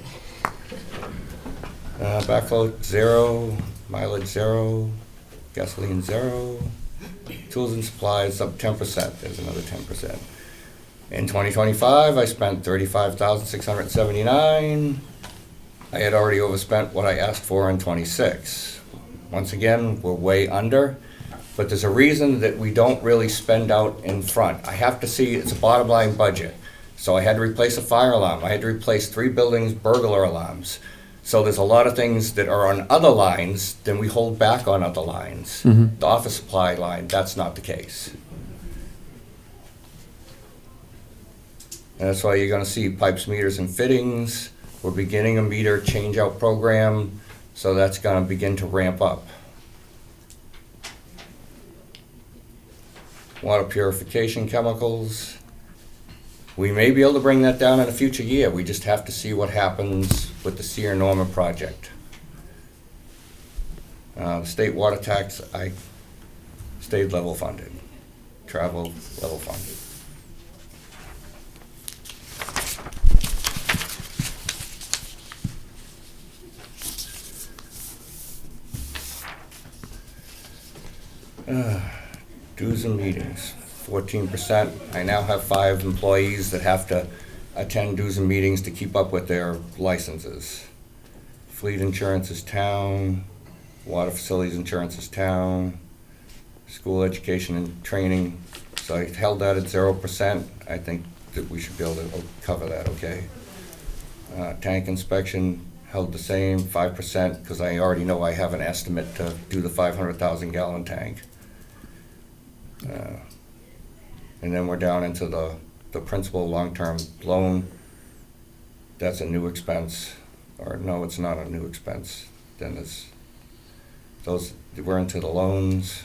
Backflow, 0, mileage, 0, gasoline, 0, tools and supplies, up 10%, there's another 10%. In 2025, I spent $35,679. I had already overspent what I asked for in '26. Once again, we're way under, but there's a reason that we don't really spend out in front. I have to see, it's a bottom line budget. So I had to replace a fire alarm, I had to replace 3 buildings burglar alarms. So there's a lot of things that are on other lines, then we hold back on other lines. Mhm. The office supply line, that's not the case. And that's why you're gonna see pipes, meters, and fittings. We're beginning a meter change-out program, so that's gonna begin to ramp up. Water purification chemicals. We may be able to bring that down in a future year. We just have to see what happens with the Sear Norman project. State water tax, I stayed level funded. Travel, level funded. Dues and meetings, 14%. I now have 5 employees that have to attend dues and meetings to keep up with their licenses. Fleet insurance is town, water facilities insurance is town, school education and training. So I held that at 0%. I think that we should be able to cover that, okay? Tank inspection held the same, 5%, because I already know I have an estimate to do the 500,000 gallon tank. And then we're down into the principal long-term loan. That's a new expense, or no, it's not a new expense. Then it's, we're into the loans.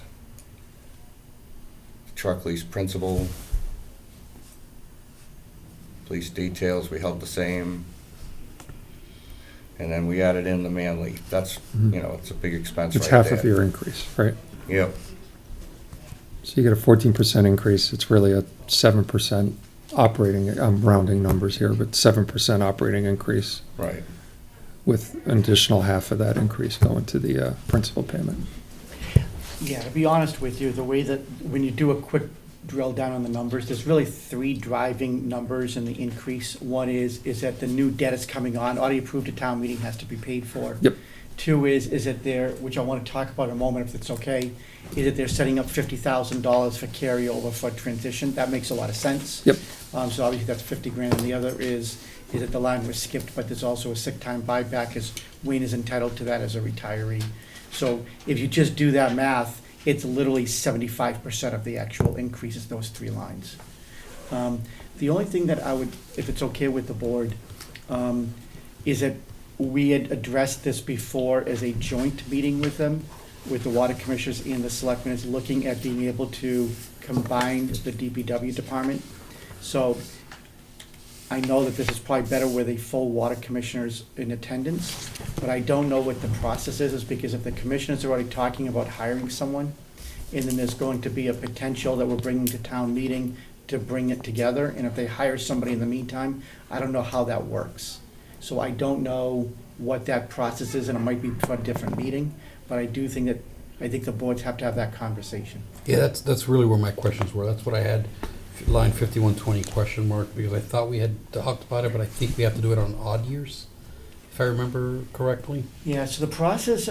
Truck lease principal. Police details, we held the same. And then we added in the Manly. That's, it's a big expense right It's there. half of your increase, right? Yep. So you get a 14% increase, it's really a 7% operating, I'm rounding numbers here, but 7% operating increase Right. with an additional half of that increase going to the principal payment. Yeah, to be honest with you, the way that, when you do a quick drill down on the numbers, there's really 3 driving numbers in the increase. One is that the new debt is coming on, already approved at town meeting, has to be paid for. Yep. 2 is that they're, which I want to talk about in a moment if it's okay, is that they're setting up $50,000 for carryover for transition. That makes a lot of sense. Yep. So obviously that's 50 grand. And the other is that the line was skipped, but there's also a sick time buyback, as Wayne is entitled to that as a retiree. So if you just do that math, it's literally 75% of the actual increases, those 3 lines. The only thing that I would, if it's okay with the board, is that we had addressed this before as a joint meeting with them. with the water commissioners and the selectmen is looking at being able to combine the DPW department. So I know that this is probably better with a full water commissioners in attendance, but I don't know what the process is because if the commissioners are already talking about hiring someone, and then there's going to be a potential that we're bringing to town meeting to bring it together, and if they hire somebody in the meantime, I don't know how that works. So I don't know what that process is, and it might be for a different meeting, but I do think I think the boards have to have that conversation. Yeah, that's really where my questions were. That's what I had, line 5120 question mark, because I thought we had talked about it, but I think we have to do it on odd years, if I remember correctly. Yeah, so the process,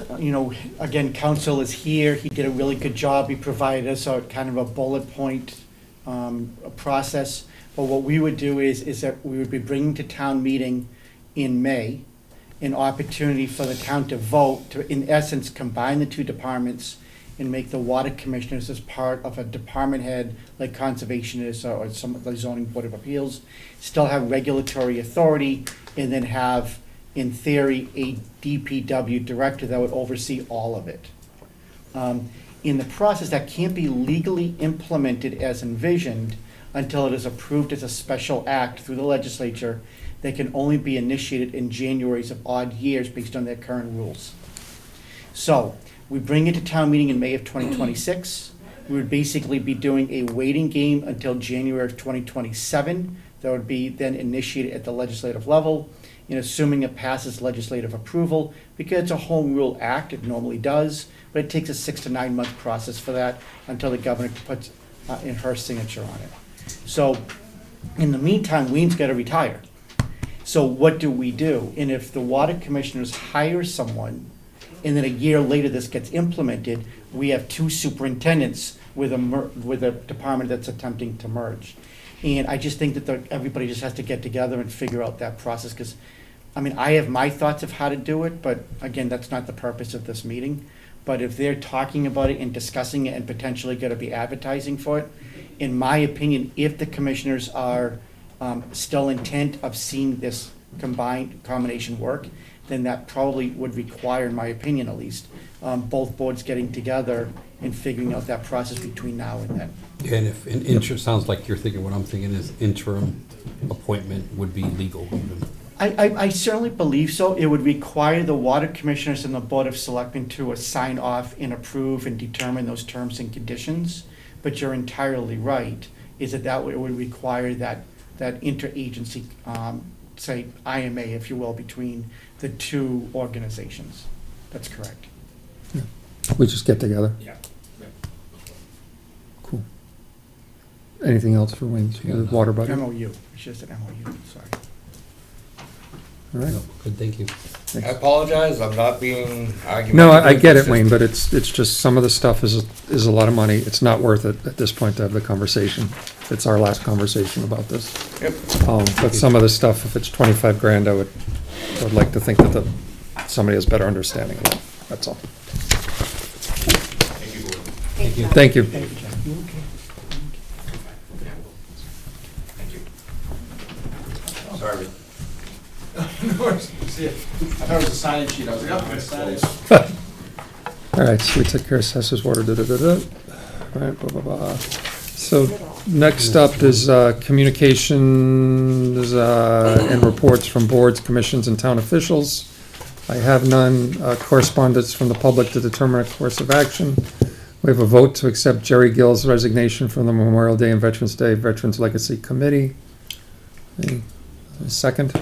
again, council is here, he did a really good job, he provided us a kind of a bullet point process. But what we would do is that we would be bringing to town meeting in May an opportunity for the town to vote to, in essence, combine the two departments and make the water commissioners as part of a department head like conservation is or some of the zoning board of appeals, still have regulatory authority, and then have, in theory, a DPW director that would oversee all of it. In the process, that can't be legally implemented as envisioned until it is approved as a special act through the legislature that can only be initiated in Januaries of odd years based on their current rules. So we bring it to town meeting in May of 2026. We would basically be doing a waiting game until January of 2027. That would be then initiated at the legislative level. And assuming it passes legislative approval, because it's a home rule act, it normally does, but it takes a 6 to 9 month process for that until the governor puts in her signature on it. So in the meantime, Wayne's got to retire. So what do we do? And if the water commissioners hire someone, and then a year later this gets implemented, we have two superintendents with a department that's attempting to merge. And I just think that everybody just has to get together and figure out that process, because, I have my thoughts of how to do it, but again, that's not the purpose of this meeting. But if they're talking about it and discussing it and potentially gonna be advertising for it, in my opinion, if the commissioners are still intent of seeing this combination work, then that probably would require, in my opinion at least, both boards getting together and figuring out that process between now and then. Yeah, and if an interim, sounds like you're thinking, what I'm thinking is interim appointment would be legal even. I certainly believe so. It would require the water commissioners and the board of selectmen to sign off and approve and determine those terms and conditions. But you're entirely right, is that it would require that interagency, say IMA, if you will, between the two organizations. That's correct. Yeah. We just get together. Yeah. Cool. Anything else for Wayne's water budget? MOU, it's just an MOU, sorry. All right. No, good, thank you. I apologize, I'm not being argumentative. No, I get It's it, Wayne, just- but it's just some of the stuff is a lot of money. It's not worth it at this point to have the conversation. It's our last conversation about this. Yep. But some of the stuff, if it's 25 grand, I would like to think that somebody has better understanding of it. That's all. Thank you, Gordon. Thank you. Thank you. Thank you, Jen. You okay? Thank you. Sorry. See it. I thought it was a sign-in sheet. I was like, oh, it's sign-in. All right, so we took care of assessors water, All right, blah, blah, blah. So next up is communications and reports from boards, commissions, and town officials. I have none. Correspondence from the public to determine a course of action. We have a vote to accept Jerry Gill's resignation from the Memorial Day and Veterans Day Veterans Legacy Committee. A second?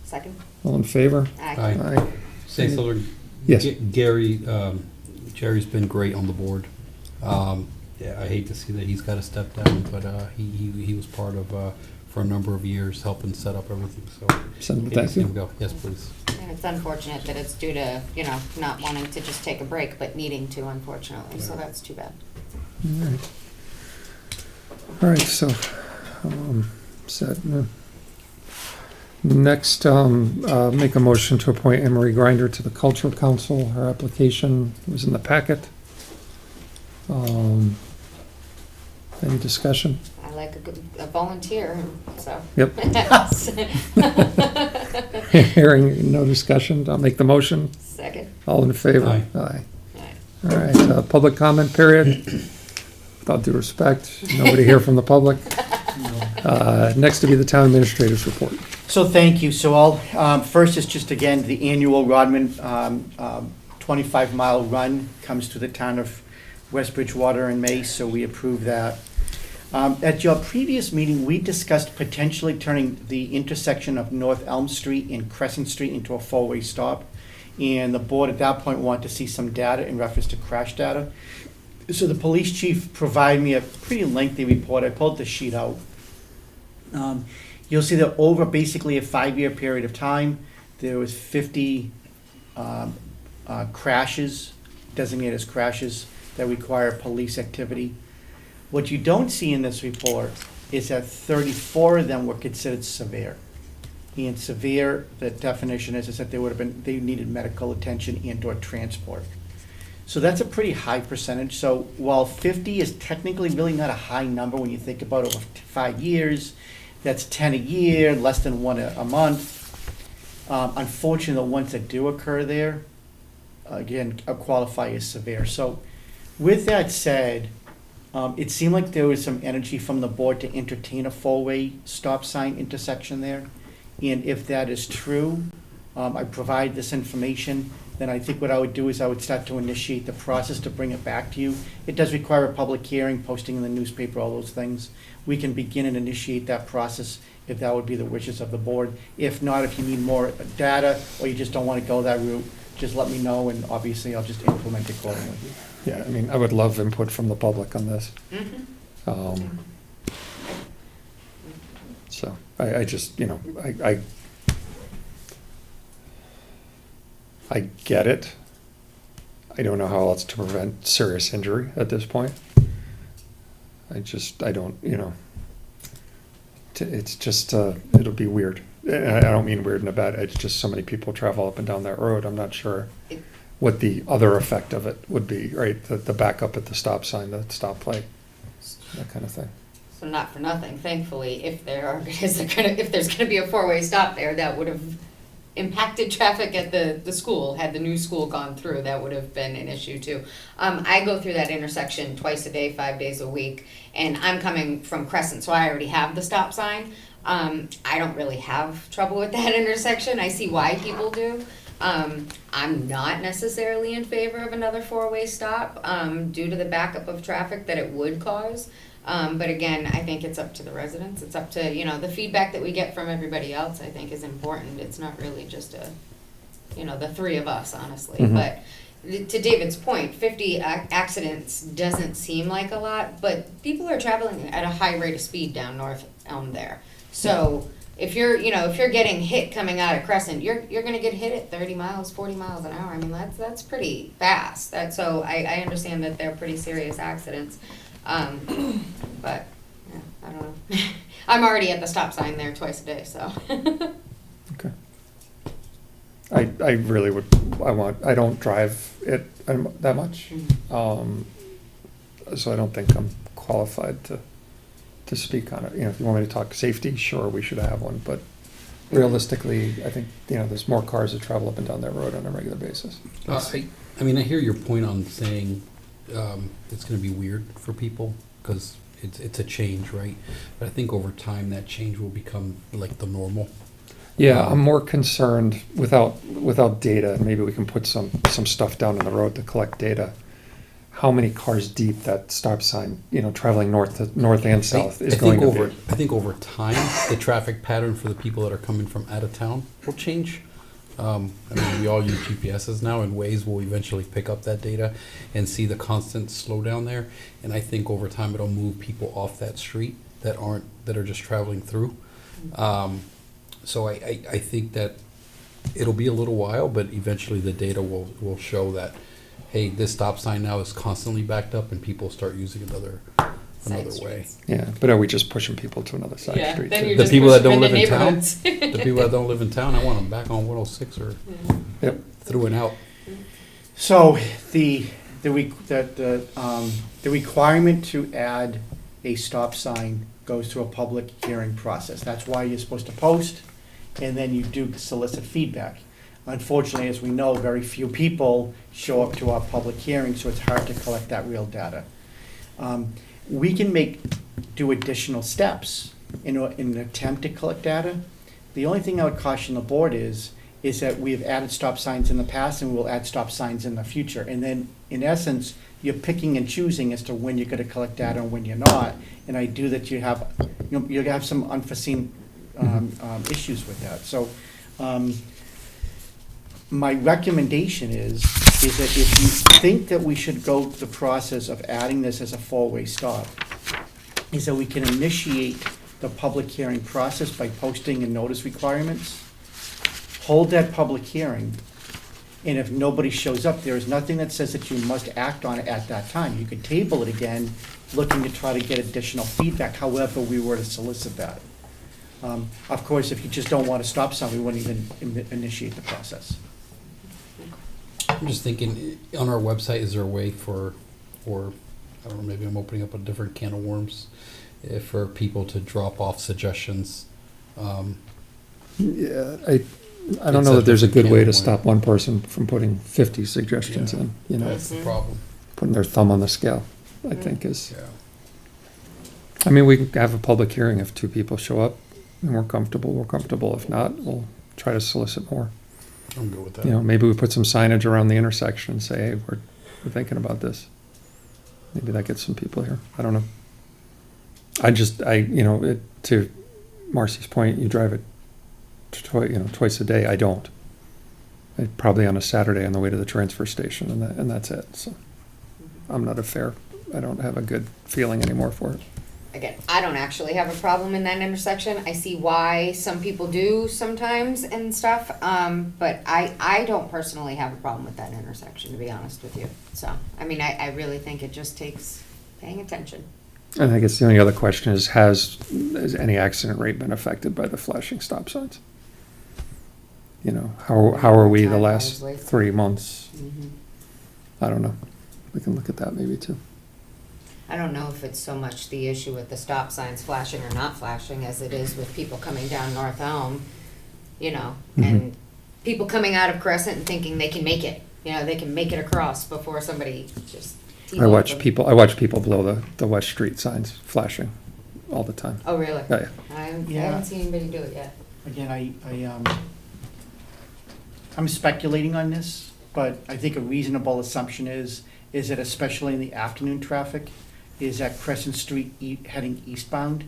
Second. All in favor? Aye. Aye. Say so, Yes. Gary, Jerry's been great on the board. Yeah, I hate to see that he's got to step down, but he was part of, for a number of years, helping set up everything, so. Send him a hate to thank see you. him go. Yes, please. And it's unfortunate that it's due to, not wanting to just take a break, but needing to, unfortunately, so that's too bad. All right, so, next, make a motion to appoint Anne Marie Grinder to the Cultural Council. Her application was in the packet. Any discussion? I like a volunteer, so. Yep. Hearing no discussion, I'll make the motion. Second. All in favor? Aye. Aye. Aye. All right, public comment period. With all due respect, nobody here from the public. Next to be the town administrator's report. So thank you. So I'll, first is just again, the annual Rodman 25-mile run comes to the town of West Bridgewater in May, so we approve that. At your previous meeting, we discussed potentially turning the intersection of North Elm Street and Crescent Street into a four-way stop. And the board at that point wanted to see some data in reference to crash data. So the police chief provided me a pretty lengthy report. I pulled the sheet out. You'll see that over basically a 5-year period of time, there was 50 crashes, designated as crashes, that require police activity. What you don't see in this report is that 34 of them were considered severe. And severe, the definition is that they needed medical attention and/or transport. So that's a pretty high percentage. So while 50 is technically really not a high number when you think about over 5 years, that's 10 a year, less than one a month. Unfortunately, the ones that do occur there, again, qualify as severe. So with that said, it seemed like there was some energy from the board to entertain a four-way stop sign intersection there. And if that is true, I provide this information, then I think what I would do is I would start to initiate the process to bring it back to you. It does require a public hearing, posting in the newspaper, all those things. We can begin and initiate that process if that would be the wishes of the board. If not, if you need more data or you just don't want to go that route, just let me know and obviously I'll just implement it accordingly. Yeah, I mean, I would love input from the public on this. So I just, I get it. I don't know how else to prevent serious injury at this point. I don't, it's just, it'll be weird. And I don't mean weird in a bad, it's just so many people travel up and down that road. I'm not sure what the other effect of it would be, right? The backup at the stop sign, the stop light, that kind of thing. So not for nothing, thankfully, if there's gonna be a four-way stop there, that would have impacted traffic at the school. Had the new school gone through, that would have been an issue too. I go through that intersection twice a day, 5 days a week, and I'm coming from Crescent, so I already have the stop sign. I don't really have trouble with that intersection. I see why people do. I'm not necessarily in favor of another four-way stop due to the backup of traffic that it would cause. But again, I think it's up to the residents. It's up to, the feedback that we get from everybody else, I think is important. It's not really just the three of us, honestly. Mhm. But to David's point, 50 accidents doesn't seem like a lot, but people are traveling at a high rate of speed down North Elm there. So if you're getting hit coming out of Crescent, you're gonna get hit at 30 miles, 40 miles an hour. I mean, that's pretty fast. So I understand that they're pretty serious accidents. But yeah, I don't know. I'm already at the stop sign there twice a day, so. Okay. I really would, I don't drive it that much. So I don't think I'm qualified to speak on it. If you want me to talk safety, sure, we should have one, but realistically, I think, there's more cars that travel up and down that road on a regular basis. I mean, I hear your point on saying it's going to be weird for people because it's a change, right? But I think over time that change will become like the normal. Yeah, I'm more concerned without data, and maybe we can put some stuff down on the road to collect data. How many cars deep that stop sign, traveling north and south is going to be. I think over time, the traffic pattern for the people that are coming from out of town will change. I mean, we all use GPSs now, and Waze will eventually pick up that data and see the constant slowdown there. And I think over time, it'll move people off that street that are just traveling through. So I think that it'll be a little while, but eventually the data will show that, hey, this stop sign now is constantly backed up, and people start using another way. Yeah, but are we just pushing people to another side street? Then too? you're The just people that pushing don't them live in into town, neighborhoods. the people that don't live in town, I want them back on 106 or through and out. So the requirement to add a stop sign goes through a public hearing process. That's why you're supposed to post, and then you do solicit feedback. Unfortunately, as we know, very few people show up to our public hearings, so it's hard to collect that real data. We can do additional steps in an attempt to collect data. The only thing I would caution the board is that we have added stop signs in the past and we'll add stop signs in the future. And then, in essence, you're picking and choosing as to when you're going to collect data and when you're not. And I do that you have some unforeseen issues with that. So my recommendation is that if you think that we should go the process of adding this as a four-way stop, is that we can initiate the public hearing process by posting and notice requirements, hold that public hearing, and if nobody shows up, there is nothing that says that you must act on it at that time. You could table it again, looking to try to get additional feedback, however we were to solicit that. Of course, if you just don't want to stop sign, we wouldn't even initiate the process. I'm just thinking, on our website, is there a way for, I don't know, maybe I'm opening up a different can of worms, for people to drop off suggestions? Yeah, I don't know that there's a good way to stop one person from putting 50 suggestions in, you know. That's the problem. Putting their thumb on the scale, I think is. Yeah. I mean, we can have a public hearing if 2 people show up and we're comfortable. If not, we'll try to solicit more. I'm good with that. You know, maybe we put some signage around the intersection and say, hey, we're thinking about this. Maybe that gets some people here. I don't know. To Marcy's point, you drive it twice a day. I don't. Probably on a Saturday on the way to the transfer station, and that's it. So I don't have a good feeling anymore for it. Again, I don't actually have a problem in that intersection. I see why some people do sometimes and stuff, but I don't personally have a problem with that intersection, to be honest with you. So, I mean, I really think it just takes paying attention. And I guess the only other question is, has any accident rate been affected by the flashing stop signs? You know, how are we the last 3 months? Mm-hmm. I don't know. We can look at that maybe too. I don't know if it's so much the issue with the stop signs flashing or not flashing as it is with people coming down North Elm, and people coming out of Crescent and thinking they can make it. They can make it across before somebody just I watch people blow the West Street signs flashing all the time. Oh, really? Oh, yeah. I haven't seen anybody do it yet. Again, I'm speculating on this, but I think a reasonable assumption is that especially in the afternoon traffic, is that Crescent Street heading eastbound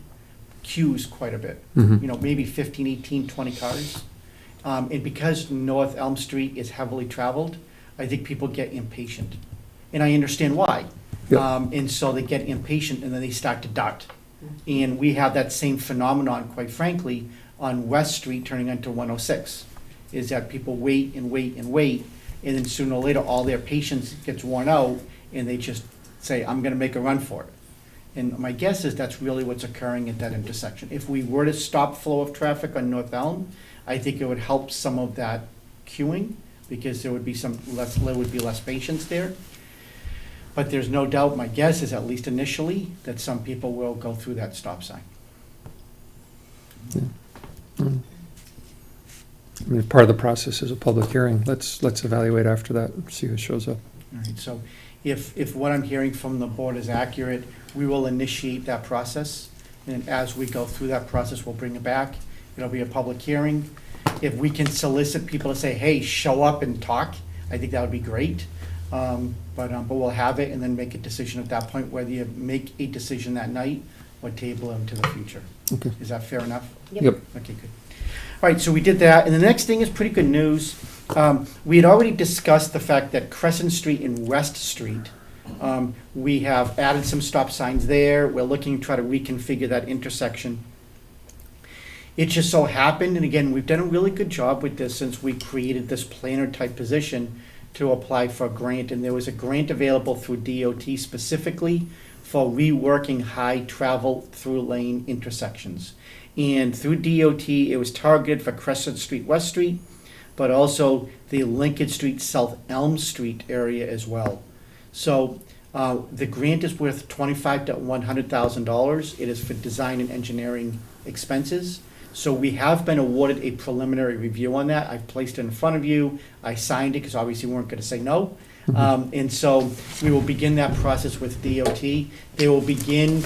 queues quite a bit. Mhm. Maybe 15, 18, 20 cars. And because North Elm Street is heavily traveled, I think people get impatient. And I understand why. Yep. And so they get impatient and then they start to dart. And we have that same phenomenon, quite frankly, on West Street turning onto 106, is that people wait and wait and wait, and then sooner or later, all their patience gets worn out, and they just say, I'm gonna make a run for it. And my guess is that's really what's occurring at that intersection. If we were to stop flow of traffic on North Elm, I think it would help some of that queuing, because there would be less patience there. But there's no doubt, my guess is, at least initially, that some people will go through that stop sign. Yeah. I mean, part of the process is a public hearing. Let's evaluate after that and see who shows up. All right, so if what I'm hearing from the board is accurate, we will initiate that process. And as we go through that process, we'll bring it back. It'll be a public hearing. If we can solicit people to say, hey, show up and talk, I think that would be great. But we'll have it and then make a decision at that point, whether you make a decision that night or table it into the future. Okay. Is that fair enough? Yep. Okay, good. All right, so we did that, and the next thing is pretty good news. We had already discussed the fact that Crescent Street and West Street, we have added some stop signs there. We're looking to try to reconfigure that intersection. It just so happened, and again, we've done a really good job with this since we created this planner type position to apply for a grant, and there was a grant available through DOT specifically for reworking high travel through lane intersections. And through DOT, it was targeted for Crescent Street, West Street, but also the Lincoln Street, South Elm Street area as well. So the grant is worth $25,000 to $100,000. It is for design and engineering expenses. So we have been awarded a preliminary review on that. I've placed it in front of you. I signed it because obviously we weren't going to say no. And so we will begin that process with DOT. They will begin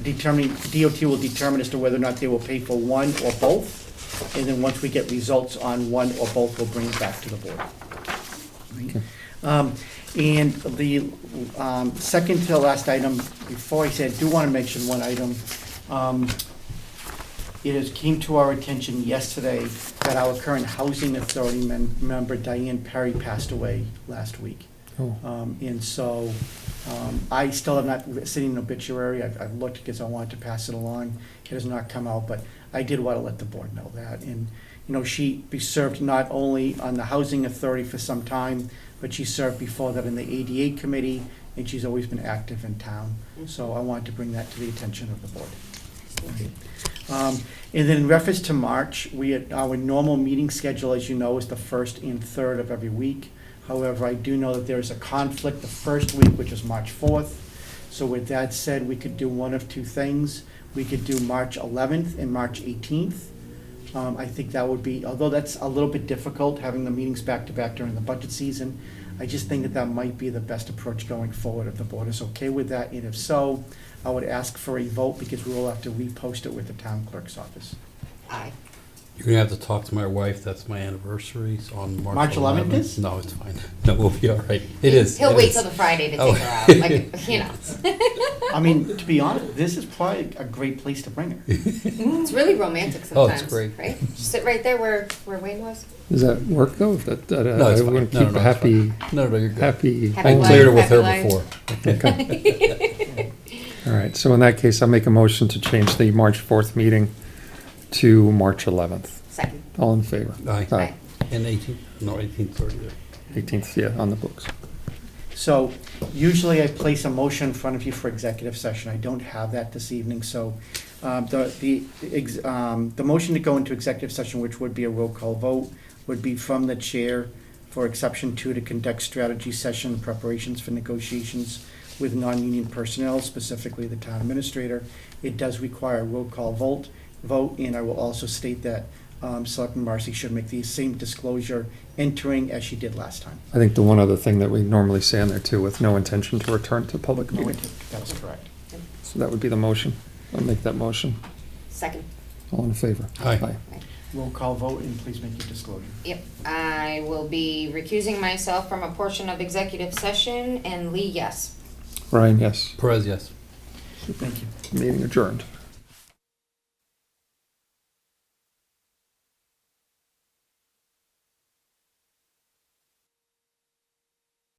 determining, DOT will determine as to whether or not they will pay for one or both. And then once we get results on one or both, we'll bring it back to the board. And the second to last item, before I say, I do want to mention one item. It has came to our attention yesterday that our current Housing Authority member, Diane Perry, passed away last week. Oh. And so I still have not seen an obituary. I've looked because I wanted to pass it along. It has not come out, but I did want to let the board know that. And, you know, she served not only on the Housing Authority for some time, but she served before that in the ADA committee, and she's always been active in town. So I wanted to bring that to the attention of the board. And then in reference to March, our normal meeting schedule, as you know, is the 1st and 3rd of every week. However, I do know that there is a conflict the first week, which is March 4th. So with that said, we could do one of two things. We could do March 11th and March 18th. I think that would be, although that's a little bit difficult, having the meetings back-to-back during the budget season, I just think that that might be the best approach going forward if the board is okay with that. And if so, I would ask for a vote because we will have to repost it with the town clerk's office. Aye. You're gonna have to talk to my wife, that's my anniversary, it's on March 11th is? No, it's fine. No, we'll be all right. It is. He'll it wait is. till the Friday to Oh. take her out, like, you know. I mean, to be honest, this is probably a great place to bring her. It's really romantic Oh, sometimes, it's great. right? Sit right there where Wayne was. Does that work though? That No, it's I fine. want to No, keep no, a it's happy, No, you're good. happy. Happy I life, cleared it with her happy before. Okay. All right, so in that case, I'll make a motion to change the March 4th meeting to March 11th. Second. All in favor? Aye. Aye. And 18th, no, 18th already there. 18th, yeah, on the books. So usually I place a motion in front of you for executive session. I don't have that this evening, so the motion to go into executive session, which would be a roll call vote, would be from the chair for exception 2 to conduct strategy session preparations for negotiations with non-union personnel, specifically the town administrator. It does require a roll call vote, and I will also state that Selectman Marcy should make the same disclosure entering as she did last time. I think the one other thing that we normally say on there too, with no intention to return to public meeting. That is correct. So that would be the motion. I'll make that motion. Second. All in favor? Aye. Roll call vote, and please make your disclosure. Yep. I will be recusing myself from a portion of executive session, and Lee, yes. Ryan, yes. Perez, yes. Thank you. Meeting adjourned.